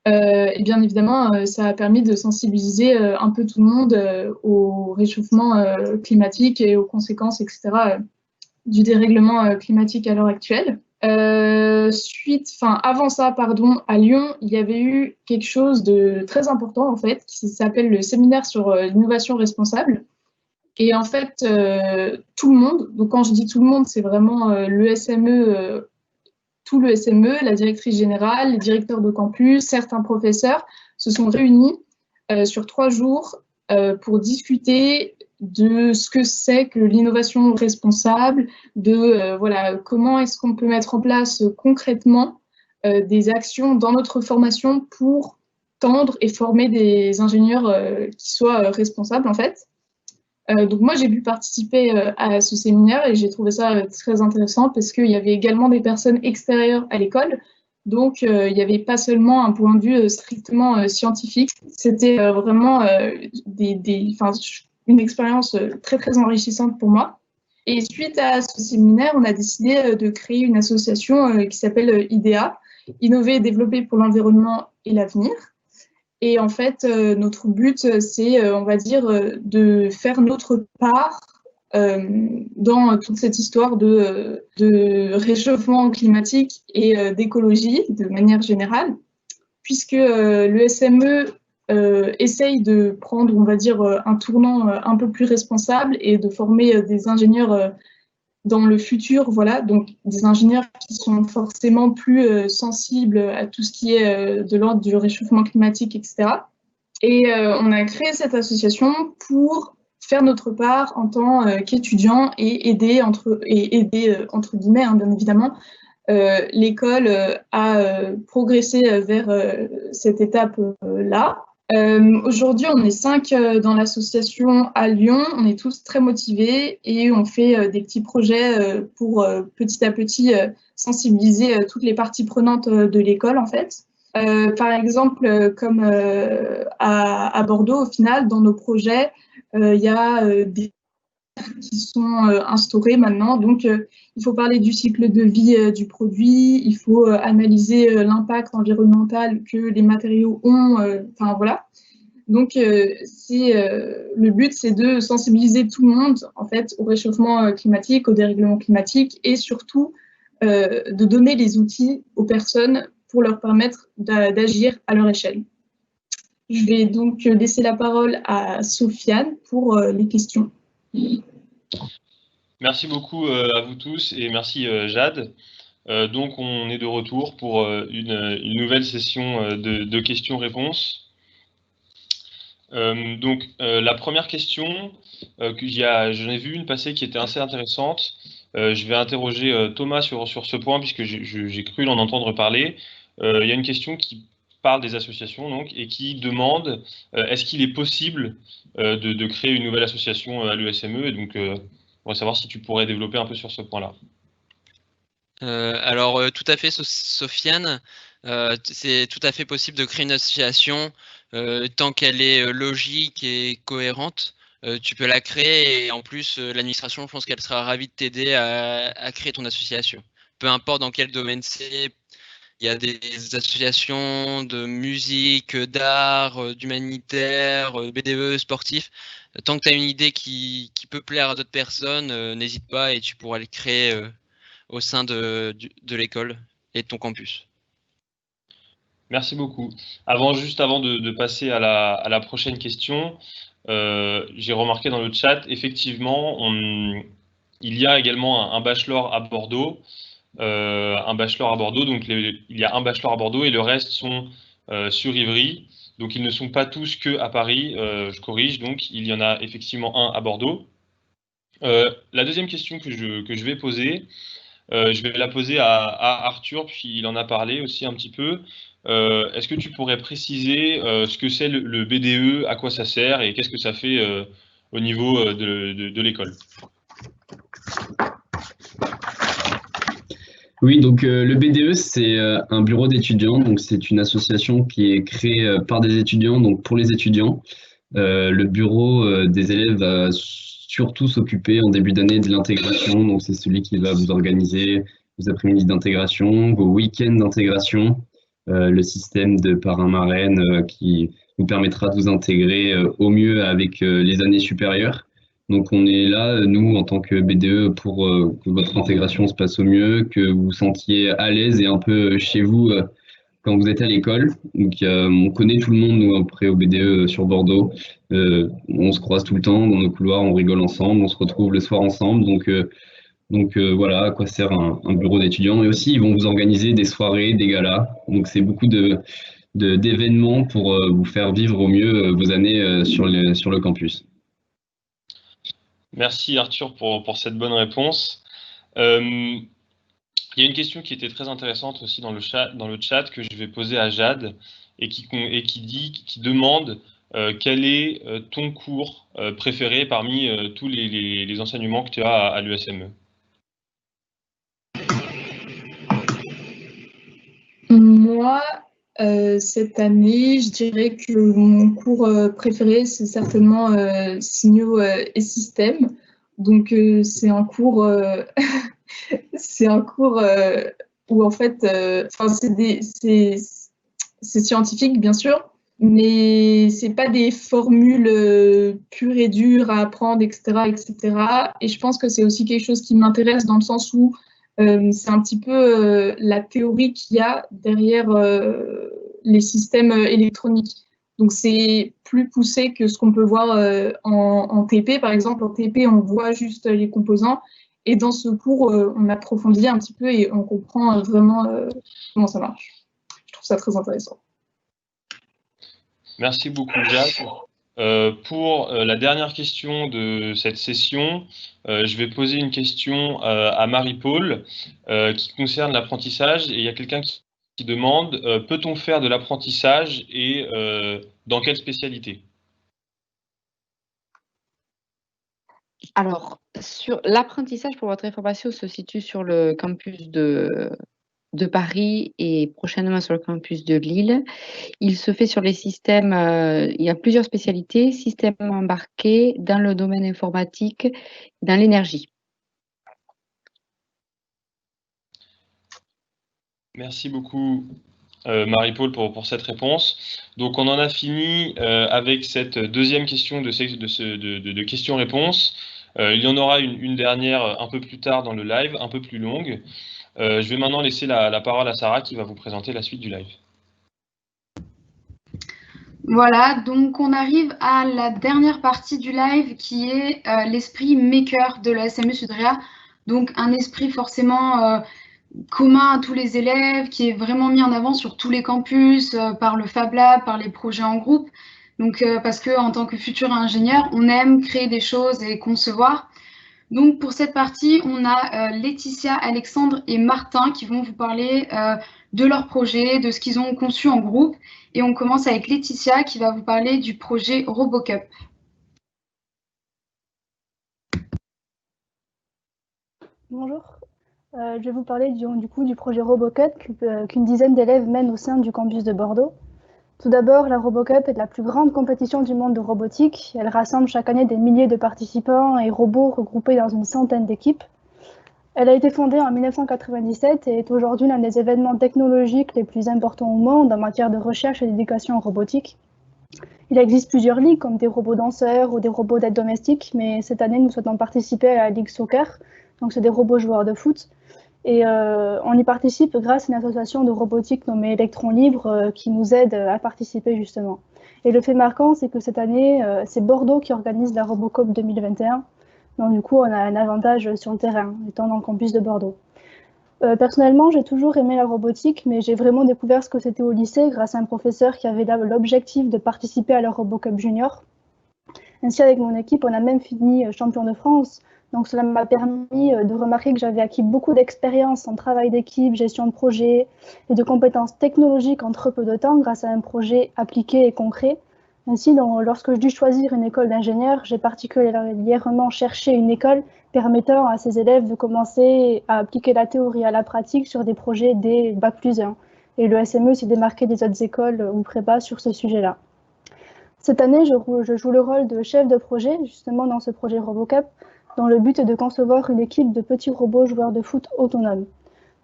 Et bien évidemment, ça a permis de sensibiliser un peu tout le monde au réchauffement climatique et aux conséquences, etc., du dérèglement climatique à l'heure actuelle. Avant ça, pardon, à Lyon, il y avait eu quelque chose de très important, en fait, qui s'appelle le séminaire sur l'innovation responsable. Et en fait, tout le monde, donc quand je dis tout le monde, c'est vraiment le SME, tout le SME, la directrice générale, les directeurs de campus, certains professeurs se sont réunis sur 3 jours pour discuter de ce que c'est que l'innovation responsable, de voilà, comment est-ce qu'on peut mettre en place concrètement des actions dans notre formation pour tendre et former des ingénieurs qui soient responsables en fait. Donc moi, j'ai pu participer à ce séminaire et j'ai trouvé ça très intéressant parce qu'il y avait également des personnes extérieures à l'école. Donc, il n'y avait pas seulement un point de vue strictement scientifique. C'était vraiment une expérience très, très enrichissante pour moi. Et suite à ce séminaire, on a décidé de créer une association qui s'appelle IDEA, Innover et développer pour l'environnement et l'avenir. Et en fait, notre but, c'est, on va dire, de faire notre part dans toute cette histoire de réchauffement climatique et d'écologie de manière générale, puisque le SME essaye de prendre, on va dire, un tournant un peu plus responsable et de former des ingénieurs dans le futur, voilà, donc des ingénieurs qui sont forcément plus sensibles à tout ce qui est de l'ordre du réchauffement climatique, etc. Et on a créé cette association pour faire notre part en tant qu'étudiants et aider, entre guillemets, hein, bien évidemment, l'école à progresser vers cette étape-là. Aujourd'hui, on est 5 dans l'association à Lyon. On est tous très motivés et on fait des petits projets pour petit à petit sensibiliser toutes les parties prenantes de l'école, en fait. Par exemple, comme à Bordeaux, au final, dans nos projets, il y a des qui sont instaurés maintenant. Donc, il faut parler du cycle de vie du produit, il faut analyser l'impact environnemental que les matériaux ont. Enfin, voilà. Donc, le but, c'est de sensibiliser tout le monde, en fait, au réchauffement climatique, au dérèglement climatique et surtout de donner les outils aux personnes pour leur permettre d'agir à leur échelle. Je vais donc laisser la parole à Sofiane pour les questions. Merci beaucoup à vous tous et merci Jade. Donc on est de retour pour une nouvelle session de questions-réponses. La première question, j'en ai vu une passer qui était assez intéressante. Je vais interroger Thomas sur ce point puisque j'ai cru l'en entendre parler. Il y a une question qui parle des associations donc, et qui demande est-ce qu'il est possible de créer une nouvelle association à l'USME. Et donc, on va savoir si tu pourrais développer un peu sur ce point-là. Alors, tout à fait, Sofiane. C'est tout à fait possible de créer une association tant qu'elle est logique et cohérente. Tu peux la créer et en plus, l'administration, je pense qu'elle sera ravie de t'aider à créer ton association. Peu importe dans quel domaine c'est. Il y a des associations de musique, d'art, d'humanitaire, BDE, sportif. Tant que tu as une idée qui peut plaire à d'autres personnes, n'hésite pas et tu pourras le créer au sein de l'école et de ton campus. Merci beaucoup. Juste avant de passer à la prochaine question, j'ai remarqué dans le chat, effectivement, il y a également un bachelor à Bordeaux. Donc il y a un bachelor à Bordeaux et le reste sont sur Ivry. Donc ils ne sont pas tous que à Paris, je corrige, donc il y en a effectivement un à Bordeaux. La deuxième question que je vais poser, je vais la poser à Arthur, puis il en a parlé aussi un petit peu. Est-ce que tu pourrais préciser ce que c'est le BDE, à quoi ça sert et qu'est-ce que ça fait au niveau de l'école ? Oui, donc le BDE, c'est un bureau d'étudiants, donc c'est une association qui est créée par des étudiants, donc pour les étudiants. Le bureau des élèves va surtout s'occuper en début d'année de l'intégration, donc c'est celui qui va vous organiser vos après-midi d'intégration, vos week-ends d'intégration, le système de parrain-marraine qui vous permettra de vous intégrer au mieux avec les années supérieures. Donc on est là, nous, en tant que BDE, pour que votre intégration se passe au mieux, que vous vous sentiez à l'aise et un peu chez vous quand vous êtes à l'école. Donc on connaît tout le monde, nous, après au BDE sur Bordeaux. On se croise tout le temps dans nos couloirs, on rigole ensemble, on se retrouve le soir ensemble. Donc voilà à quoi sert un bureau d'étudiants. Et aussi, ils vont vous organiser des soirées, des galas. Donc c'est beaucoup d'événements pour vous faire vivre au mieux vos années sur le campus. Merci Arthur pour cette bonne réponse. Il y a une question qui était très intéressante aussi dans le chat que je vais poser à Jade et qui demande quel est ton cours préféré parmi tous les enseignements que tu as à l'USME. Moi, cette année, je dirais que mon cours préféré, c'est certainement signaux et systèmes. Donc, c'est un cours, c'est un cours où en fait, c'est scientifique bien sûr, mais c'est pas des formules pures et dures à apprendre, etc., etc. Et je pense que c'est aussi quelque chose qui m'intéresse dans le sens où c'est un petit peu la théorie qu'il y a derrière les systèmes électroniques. Donc, c'est plus poussé que ce qu'on peut voir en TP. Par exemple, en TP, on voit juste les composants. Et dans ce cours, on approfondit un petit peu et on comprend vraiment comment ça marche. Je trouve ça très intéressant. Merci beaucoup, Jade. Pour la dernière question de cette session, je vais poser une question à Marie-Paul qui concerne l'apprentissage. Et il y a quelqu'un qui demande peut-on faire de l'apprentissage et dans quelle spécialité? Alors, sur l'apprentissage, pour votre information, se situe sur le campus de Paris et prochainement sur le campus de Lille. Il se fait sur les systèmes, il y a plusieurs spécialités, systèmes embarqués dans le domaine informatique, dans l'énergie. Merci beaucoup Marie-Paul pour cette réponse. Donc on en a fini avec cette deuxième question de questions-réponses. Il y en aura une dernière un peu plus tard dans le live, un peu plus longue. Je vais maintenant laisser la parole à Sarah qui va vous présenter la suite du live. Voilà, donc on arrive à la dernière partie du live qui est l'esprit maker de la SMU Sudria. Donc un esprit forcément commun à tous les élèves, qui est vraiment mis en avant sur tous les campus, par le Fab Lab, par les projets en groupe. Donc parce qu'en tant que futur ingénieur, on aime créer des choses et concevoir. Donc pour cette partie, on a Laetitia, Alexandre et Martin qui vont vous parler de leur projet, de ce qu'ils ont conçu en groupe. Et on commence avec Laetitia qui va vous parler du projet RoboCup. Bonjour, je vais vous parler du projet RoboCup qu'une dizaine d'élèves mènent au sein du campus de Bordeaux. Tout d'abord, la RoboCup est la plus grande compétition du monde de robotique. Elle rassemble chaque année des milliers de participants et robots regroupés dans une centaine d'équipes. Elle a été fondée en 1997 et est aujourd'hui l'un des événements technologiques les plus importants au monde en matière de recherche et d'éducation en robotique. Il existe plusieurs ligues comme des robots danseurs ou des robots d'aide domestique, mais cette année, nous souhaitons participer à la Ligue Soccer, donc c'est des robots joueurs de foot. Et on y participe grâce à une association de robotique nommée Electron Libre qui nous aide à participer justement. Et le fait marquant, c'est que cette année, c'est Bordeaux qui organise la RoboCup 2021. Donc du coup, on a un avantage sur le terrain, étant dans le campus de Bordeaux. Personnellement, j'ai toujours aimé la robotique, mais j'ai vraiment découvert ce que c'était au lycée grâce à un professeur qui avait l'objectif de participer à la RoboCup Junior. Ainsi, avec mon équipe, on a même fini champion de France. Donc cela m'a permis de remarquer que j'avais acquis beaucoup d'expérience en travail d'équipe, gestion de projet et de compétences technologiques en très peu de temps grâce à un projet appliqué et concret. Ainsi, lorsque je dû choisir une école d'ingénieur, j'ai particulièrement cherché une école permettant à ses élèves de commencer à appliquer la théorie à la pratique sur des projets dès Bac+1. Et le SME s'est démarqué des autres écoles ou prépa sur ce sujet-là. Cette année, je joue le rôle de chef de projet, justement dans ce projet RoboCup, dont le but est de concevoir une équipe de petits robots joueurs de foot autonomes.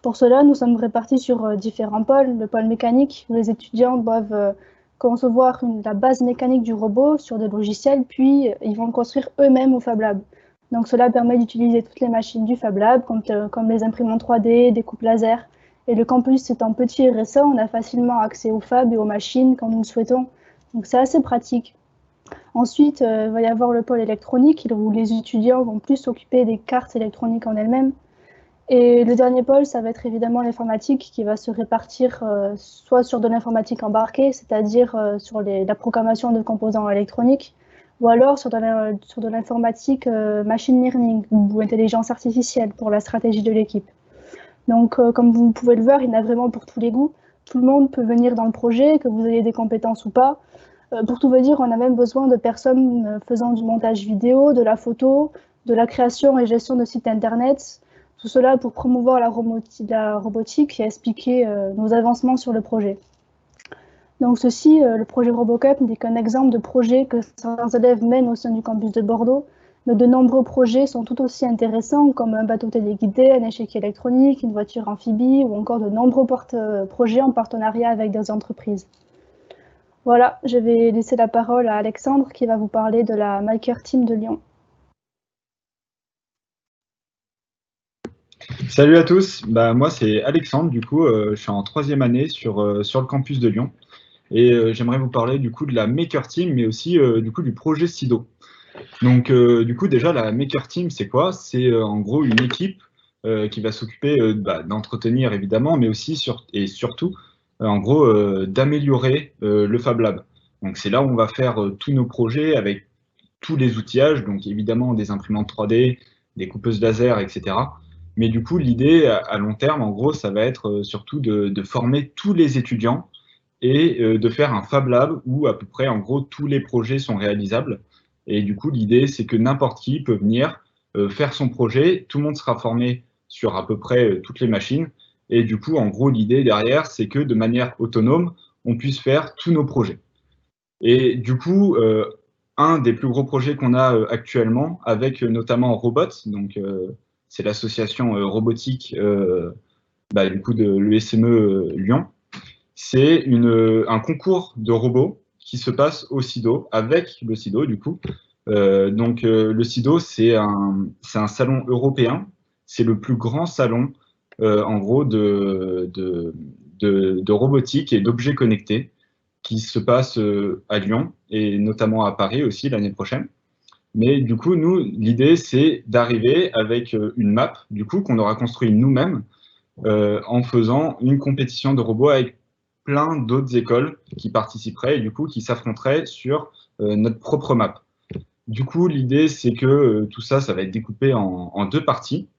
Pour cela, nous sommes répartis sur différents pôles. Le pôle mécanique, où les étudiants doivent concevoir la base mécanique du robot sur des logiciels, puis ils vont le construire eux-mêmes au Fab Lab. Donc cela permet d'utiliser toutes les machines du Fab Lab, comme les imprimantes 3D, des coupes laser. Et le campus étant petit et récent, on a facilement accès aux Fab et aux machines quand nous le souhaitons. Donc c'est assez pratique. Ensuite, il va y avoir le pôle électronique, où les étudiants vont plus s'occuper des cartes électroniques en elles-mêmes. Et le dernier pôle, ça va être évidemment l'informatique qui va se répartir soit sur de l'informatique embarquée, c'est-à-dire sur la programmation de composants électroniques, ou alors sur de l'informatique machine learning ou intelligence artificielle pour la stratégie de l'équipe. Donc, comme vous pouvez le voir, il y en a vraiment pour tous les goûts. Tout le monde peut venir dans le projet, que vous ayez des compétences ou pas. Pour tout vous dire, on a même besoin de personnes faisant du montage vidéo, de la photo, de la création et gestion de sites internet. Tout cela pour promouvoir la robotique et expliquer nos avancements sur le projet. Donc le projet RoboCup n'est qu'un exemple de projet que certains élèves mènent au sein du campus de Bordeaux, mais de nombreux projets sont tout aussi intéressants, comme un bateau téléguidé, un échiquier électronique, une voiture amphibie, ou encore de nombreux projets en partenariat avec des entreprises. Voilà, je vais laisser la parole à Alexandre qui va vous parler de la Maker Team de Lyon. Salut à tous, moi c'est Alexandre, du coup je suis en 3e année sur le campus de Lyon et j'aimerais vous parler du coup de la Maker Team mais aussi du coup du projet SIDO. Donc du coup déjà la Maker Team c'est quoi? C'est en gros une équipe qui va s'occuper d'entretenir évidemment mais aussi et surtout en gros d'améliorer le Fab Lab. Donc c'est là où on va faire tous nos projets avec tous les outillages, donc évidemment des imprimantes 3D, des coupeuses laser, etc. Mais du coup, l'idée à long terme, en gros, ça va être surtout de former tous les étudiants et de faire un Fab Lab où à peu près, en gros, tous les projets sont réalisables. Et du coup, l'idée, c'est que n'importe qui peut venir faire son projet. Tout le monde sera formé sur à peu près toutes les machines. Et du coup, en gros, l'idée derrière, c'est que de manière autonome, on puisse faire tous nos projets. Et du coup, un des plus gros projets qu'on a actuellement, avec notamment Robots, donc c'est l'association robotique du coup de l'ESME Lyon. C'est un concours de robots qui se passe au SIDO, avec le SIDO du coup. Le SIDO, c'est un salon européen. C'est le plus grand salon en gros de robotique et d'objets connectés qui se passe à Lyon et notamment à Paris aussi l'année prochaine. Mais du coup, nous, l'idée, c'est d'arriver avec une map, du coup, qu'on aura construit nous-mêmes en faisant une compétition de robots avec plein d'autres écoles qui participeraient et du coup, qui s'affronteraient sur notre propre map. Du coup, l'idée, c'est que tout ça, ça va être découpé en 2 parties.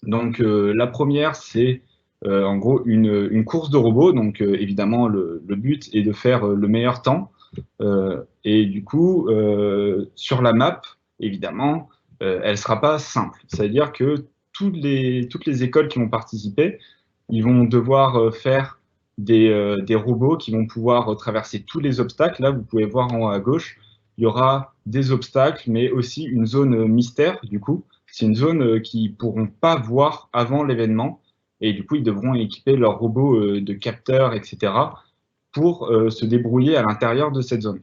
Donc, la première, c'est en gros une course de robots. Donc, évidemment, le but est de faire le meilleur temps. Et du coup, sur la map, évidemment, elle ne sera pas simple. C'est-à-dire que toutes les écoles qui vont participer, ils vont devoir faire des robots qui vont pouvoir traverser tous les obstacles. Là, vous pouvez voir en haut à gauche, il y aura des obstacles, mais aussi une zone mystère, du coup. C'est une zone qu'ils ne pourront pas voir avant l'événement. Et du coup, ils devront équiper leurs robots de capteurs, etc., pour se débrouiller à l'intérieur de cette zone.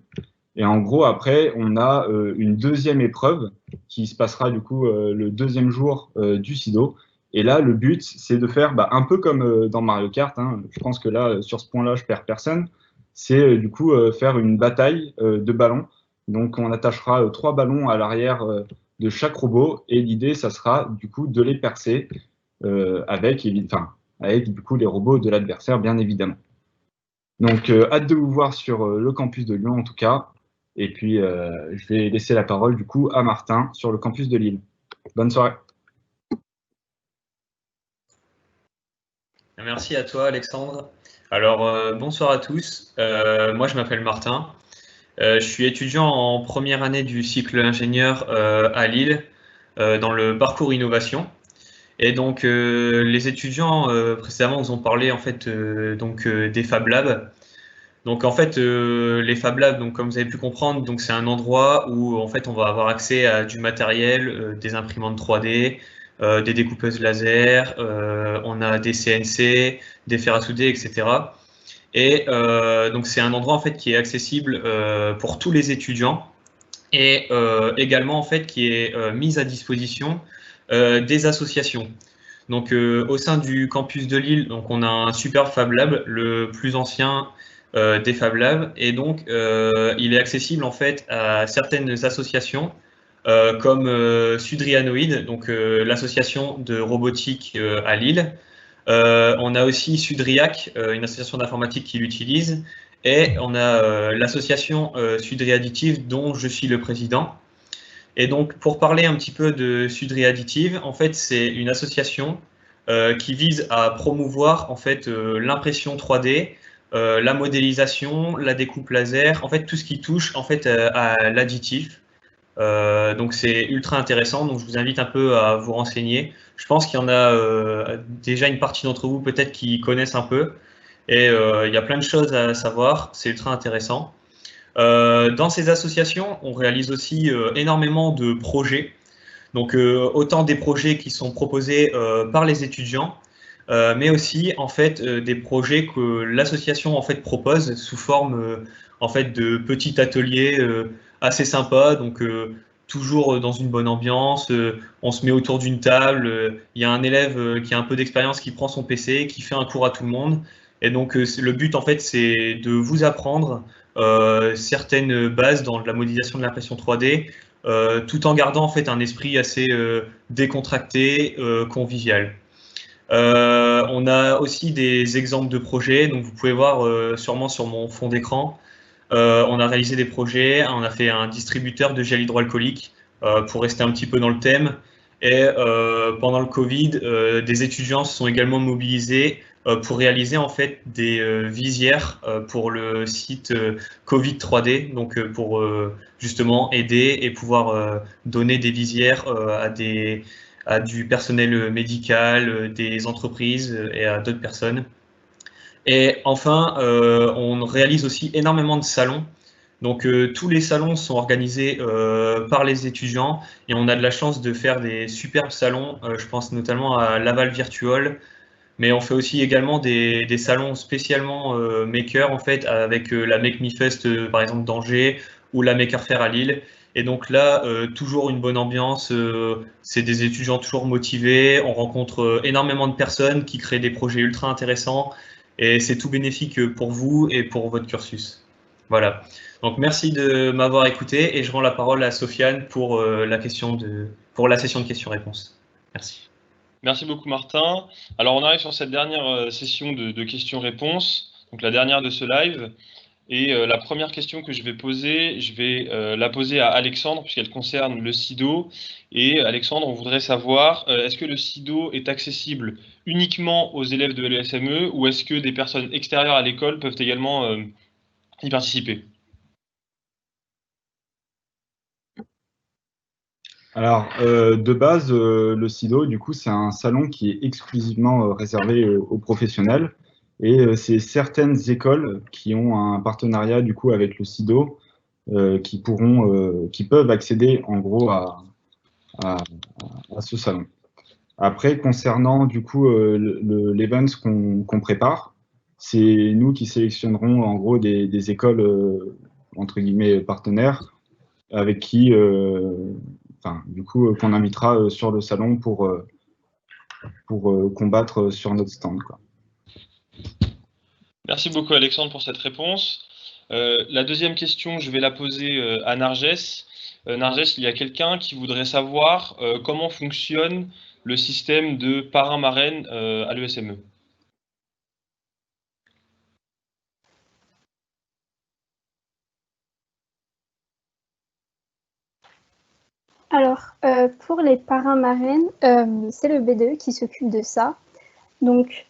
Et en gros, après, on a une deuxième épreuve qui se passera du coup le 2e jour du SIDO. Et là, le but, c'est de faire un peu comme dans Mario Kart. Hein. Je pense que là, sur ce point-là, je perds personne. C'est du coup faire une bataille de ballons. Donc, on attachera 3 ballons à l'arrière de chaque robot. Et l'idée, ça sera du coup de les percer avec du coup les robots de l'adversaire, bien évidemment. Donc, hâte de vous voir sur le campus de Lyon, en tout cas. Et puis, je vais laisser la parole, du coup, à Martin sur le campus de Lille. Bonne soirée. Merci à toi, Alexandre. Alors, bonsoir à tous. Moi, je m'appelle Martin. Je suis étudiant en première année du cycle ingénieur à Lille, dans le parcours innovation. Et donc, les étudiants précédemment vous ont parlé en fait des Fab Labs. Donc en fait, les Fab Labs, donc comme vous avez pu comprendre, donc c'est un endroit où en fait on va avoir accès à du matériel, des imprimantes 3D, des découpeuses laser, on a des CNC, des fers à souder, etc. Et donc c'est un endroit en fait qui est accessible pour tous les étudiants et également en fait qui est mis à disposition des associations. Donc au sein du campus de Lille, donc on a un super Fab Lab, le plus ancien des Fab Labs, et donc il est accessible en fait à certaines associations comme Sudrianoïde, donc l'association de robotique à Lille. On a aussi Sudriac, une association d'informatique qui l'utilise, et on a l'association Sudri Additive dont je suis le président. Et donc pour parler un petit peu de Sudri Additive, en fait c'est une association qui vise à promouvoir en fait l'impression 3D, la modélisation, la découpe laser, en fait tout ce qui touche en fait à l'additif. Donc c'est ultra intéressant, donc je vous invite un peu à vous renseigner. Je pense qu'il y en a déjà une partie d'entre vous peut-être qui connaissent un peu, et il y a plein de choses à savoir, c'est ultra intéressant. Dans ces associations, on réalise aussi énormément de projets, donc autant des projets qui sont proposés par les étudiants, mais aussi en fait des projets que l'association en fait propose sous forme en fait de petits ateliers assez sympas, donc toujours dans une bonne ambiance, on se met autour d'une table, il y a un élève qui a un peu d'expérience qui prend son PC, qui fait un cours à tout le monde, et donc le but en fait c'est de vous apprendre certaines bases dans la modélisation de l'impression 3D, tout en gardant en fait un esprit assez décontracté, convivial. On a aussi des exemples de projets, donc vous pouvez voir sûrement sur mon fond d'écran. On a réalisé des projets, on a fait un distributeur de gel hydroalcoolique pour rester un petit peu dans le thème. Et pendant le Covid, des étudiants se sont également mobilisés pour réaliser en fait des visières pour le site Covid 3D, donc pour justement aider et pouvoir donner des visières à du personnel médical, des entreprises et à d'autres personnes. Et enfin, on réalise aussi énormément de salons. Donc tous les salons sont organisés par les étudiants et on a de la chance de faire des superbes salons. Je pense notamment à Laval Virtual, mais on fait aussi également des salons spécialement maker en fait avec la Make Me Fest par exemple d'Angers ou la Maker Faire à Lille. Et donc là, toujours une bonne ambiance, c'est des étudiants toujours motivés, on rencontre énormément de personnes qui créent des projets ultra intéressants et c'est tout bénéfique pour vous et pour votre cursus. Voilà. Donc merci de m'avoir écouté et je rends la parole à Sofiane pour la session de questions-réponses. Merci. Merci beaucoup Martin. Alors on arrive sur cette dernière session de questions-réponses, donc la dernière de ce live. Et la première question que je vais poser, je vais la poser à Alexandre puisqu'elle concerne le SIDO. Et Alexandre, on voudrait savoir, est-ce que le SIDO est accessible uniquement aux élèves de l'ESME ou est-ce que des personnes extérieures à l'école peuvent également y participer? Alors, de base, le SIDO, du coup, c'est un salon qui est exclusivement réservé aux professionnels. Et c'est certaines écoles qui ont un partenariat, du coup, avec le SIDO, qui peuvent accéder, en gros, à ce salon. Après, concernant, du coup, l'event qu'on prépare, c'est nous qui sélectionnerons, en gros, des écoles, entre guillemets, partenaires, avec qui... du coup, qu'on invitera sur le salon pour combattre sur notre stand, quoi. Merci beaucoup Alexandre pour cette réponse. La deuxième question, je vais la poser à Narges. Narges, il y a quelqu'un qui voudrait savoir comment fonctionne le système de parrain-marraine à l'ESME. Alors, pour les parrains-marraines, c'est le BDE qui s'occupe de ça. Donc,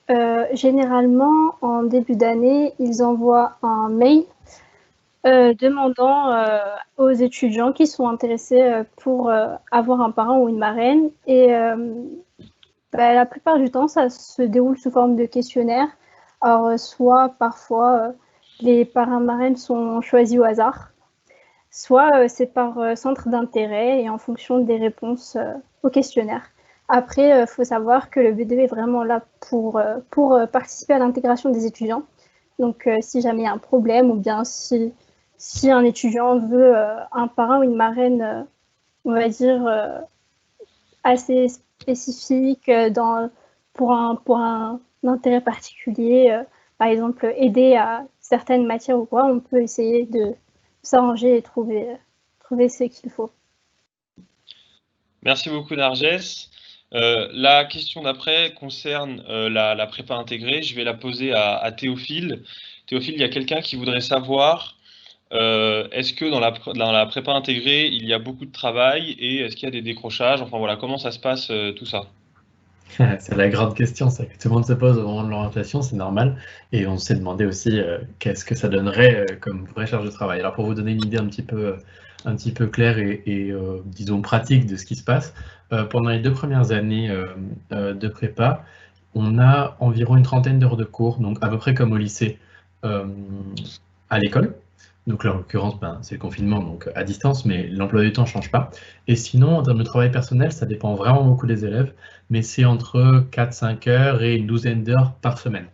généralement, en début d'année, ils envoient un mail demandant aux étudiants qui sont intéressés pour avoir un parrain ou une marraine. Et la plupart du temps, ça se déroule sous forme de questionnaire. Alors, soit parfois, les parrains-marraines sont choisis au hasard, soit c'est par centre d'intérêt et en fonction des réponses au questionnaire. Après, il faut savoir que le B2 est vraiment là pour participer à l'intégration des étudiants. Donc, si jamais il y a un problème ou bien si un étudiant veut un parrain ou une marraine, on va dire, assez spécifique pour un intérêt particulier, par exemple aider à certaines matières ou quoi, on peut essayer de s'arranger et trouver ce qu'il faut. Merci beaucoup Narges. La question d'après concerne la prépa intégrée. Je vais la poser à Théophile. Théophile, il y a quelqu'un qui voudrait savoir est-ce que dans la prépa intégrée, il y a beaucoup de travail et est-ce qu'il y a des décrochages? Enfin voilà, comment ça se passe tout ça? C'est la grande question, ça, que tout le monde se pose au moment de l'orientation, c'est normal. Et on s'est demandé aussi qu'est-ce que ça donnerait comme vraie charge de travail. Alors pour vous donner une idée un petit peu claire et disons pratique de ce qui se passe, pendant les 2 premières années de prépa, on a environ une trentaine d'heures de cours, donc à peu près comme au lycée, à l'école. Donc là, en l'occurrence, c'est le confinement, donc à distance, mais l'emploi du temps ne change pas. Et sinon, en termes de travail personnel, ça dépend vraiment beaucoup des élèves, mais c'est entre 4-5 heures et une douzaine d'heures par semaine.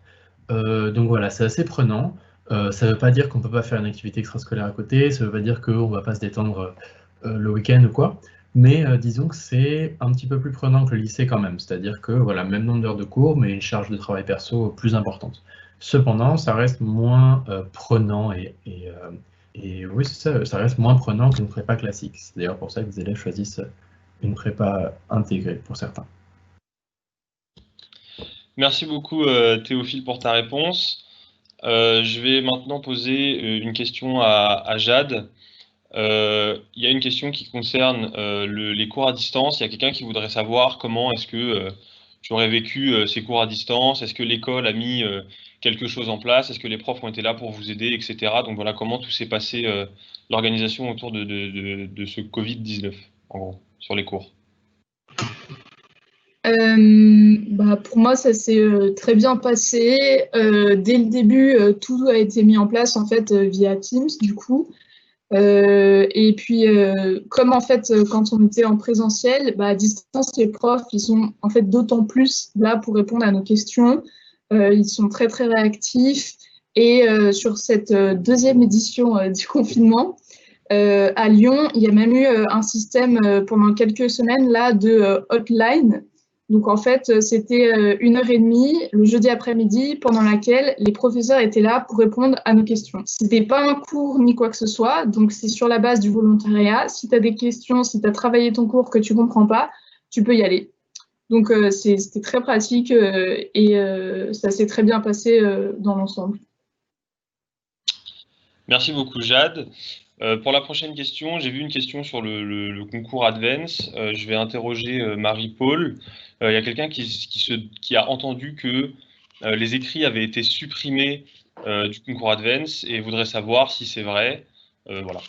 Donc voilà, c'est assez prenant. Ça ne veut pas dire qu'on ne peut pas faire une activité extrascolaire à côté, ça ne veut pas dire qu'on ne va pas se détendre le week-end ou quoi, mais disons que c'est un petit peu plus prenant que le lycée quand même. C'est-à-dire que voilà, même nombre d'heures de cours, mais une charge de travail perso plus importante. Cependant, ça reste moins prenant et oui, c'est ça, ça reste moins prenant qu'une prépa classique. C'est d'ailleurs pour ça que les élèves choisissent une prépa intégrée pour certains. Merci beaucoup Théophile pour ta réponse. Je vais maintenant poser une question à Jade. Il y a une question qui concerne les cours à distance. Il y a quelqu'un qui voudrait savoir comment est-ce que tu aurais vécu ces cours à distance. Est-ce que l'école a mis quelque chose en place? Est-ce que les profs ont été là pour vous aider, etc. Donc voilà, comment tout s'est passé, l'organisation autour de ce Covid-19, en gros, sur les cours. Pour moi, ça s'est très bien passé. Dès le début, tout a été mis en place en fait via Teams, du coup. Et puis, comme en fait, quand on était en présentiel, à distance, les profs, ils sont en fait d'autant plus là pour répondre à nos questions. Ils sont très, très réactifs. Et sur cette deuxième édition du confinement, à Lyon, il y a même eu un système pendant quelques semaines là de hotline. Donc en fait, c'était 1h30 le jeudi après-midi pendant laquelle les professeurs étaient là pour répondre à nos questions. C'était pas un cours ni quoi que ce soit, donc c'est sur la base du volontariat. Si tu as des questions, si tu as travaillé ton cours que tu comprends pas, tu peux y aller. Donc c'était très pratique et ça s'est très bien passé dans l'ensemble. Merci beaucoup Jade. Pour la prochaine question, j'ai vu une question sur le concours Advance. Je vais interroger Marie-Paul. Il y a quelqu'un qui a entendu que les écrits avaient été supprimés du concours Advance et voudrait savoir si c'est vrai. Voilà.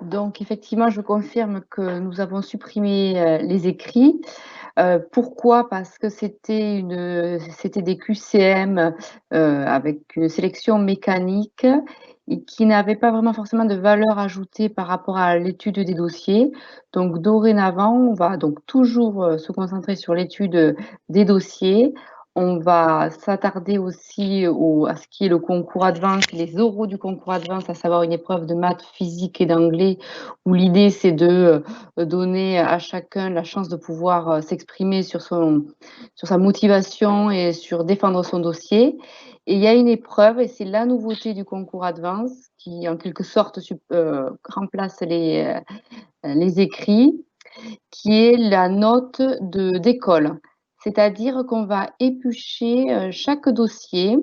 Donc, effectivement, je confirme que nous avons supprimé les écrits. Pourquoi? Parce que c'était des QCM avec une sélection mécanique et qui n'avait pas vraiment forcément de valeur ajoutée par rapport à l'étude des dossiers. Donc, dorénavant, on va donc toujours se concentrer sur l'étude des dossiers. On va s'attarder aussi à ce qui est le concours Advance, les oraux du concours Advance, à savoir une épreuve de maths, physique et d'anglais, où l'idée c'est de donner à chacun la chance de pouvoir s'exprimer sur sa motivation et sur défendre son dossier. Et il y a une épreuve, et c'est la nouveauté du concours Advance, qui en quelque sorte remplace les écrits, qui est la note d'école. C'est-à-dire qu'on va éplucher chaque dossier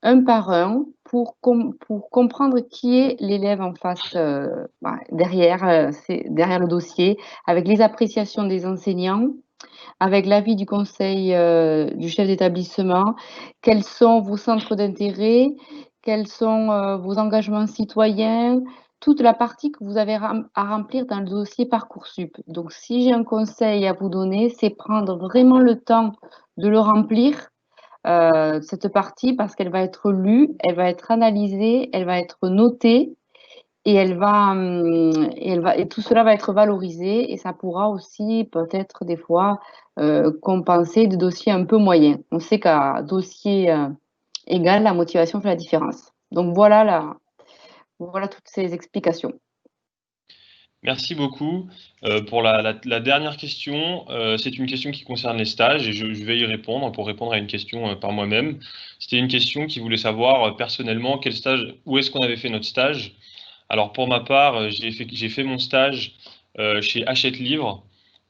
un par un pour comprendre qui est l'élève en face derrière le dossier, avec les appréciations des enseignants, avec l'avis du conseil du chef d'établissement, quels sont vos centres d'intérêt, quels sont vos engagements citoyens, toute la partie que vous avez à remplir dans le dossier Parcoursup. Donc, si j'ai un conseil à vous donner, c'est prendre vraiment le temps de le remplir, cette partie, parce qu'elle va être lue, elle va être analysée, elle va être notée, et et tout cela va être valorisé, et ça pourra aussi peut-être des fois compenser des dossiers un peu moyens. On sait qu'à dossier égal, la motivation fait la différence. Donc voilà toutes ces explications. Merci beaucoup. Pour la dernière question, c'est une question qui concerne les stages et je vais y répondre pour répondre à une question par moi-même. C'était une question qui voulait savoir personnellement où est-ce qu'on avait fait notre stage. Alors pour ma part, j'ai fait mon stage chez Hachette Livre.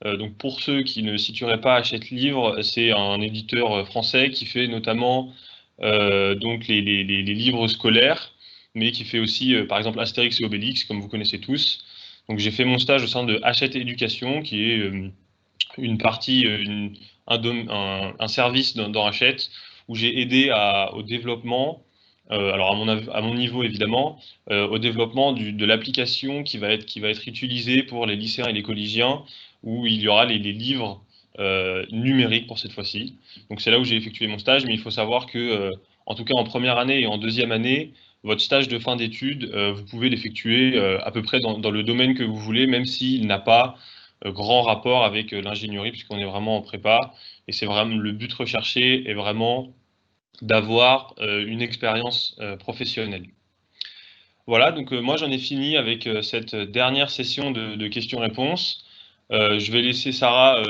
Donc pour ceux qui ne situeraient pas Hachette Livre, c'est un éditeur français qui fait notamment donc les livres scolaires, mais qui fait aussi par exemple Astérix et Obélix, comme vous connaissez tous. Donc j'ai fait mon stage au sein de Hachette Éducation, qui est une partie, un service dans Hachette, où j'ai aidé au développement, alors à mon niveau évidemment, au développement de l'application qui va être utilisée pour les lycéens et les collégiens, où il y aura les livres numériques pour cette fois-ci. Donc c'est là où j'ai effectué mon stage, mais il faut savoir que, en tout cas en première année et en deuxième année, votre stage de fin d'études, vous pouvez l'effectuer à peu près dans le domaine que vous voulez, même s'il n'a pas grand rapport avec l'ingénierie, puisqu'on est vraiment en prépa. Et c'est vraiment le but recherché est vraiment d'avoir une expérience professionnelle. Voilà, donc moi j'en ai fini avec cette dernière session de questions-réponses. Je vais laisser Sarah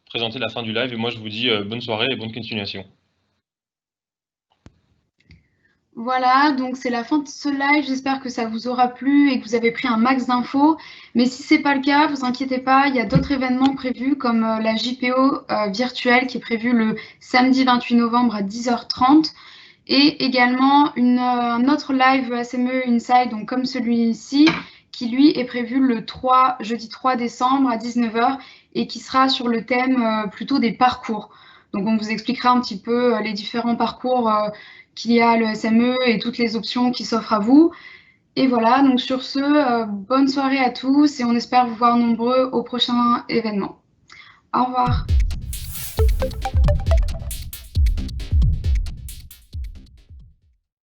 présenter la fin du live et moi je vous dis bonne soirée et bonne continuation. Voilà, donc c'est la fin de ce live. J'espère que ça vous aura plu et que vous avez pris un max d'infos. Mais si ce n'est pas le cas, vous inquiétez pas, il y a d'autres événements prévus comme la JPO virtuelle qui est prévue le samedi 28 novembre à 10h30 et également un autre live SME Inside, donc comme celui-ci, qui lui est prévu le jeudi 3 décembre à 19h et qui sera sur le thème plutôt des parcours. Donc on vous expliquera un petit peu les différents parcours qu'il y a à l'ESME et toutes les options qui s'offrent à vous. Et voilà, donc sur ce, bonne soirée à tous et on espère vous voir nombreux au prochain événement. Au revoir.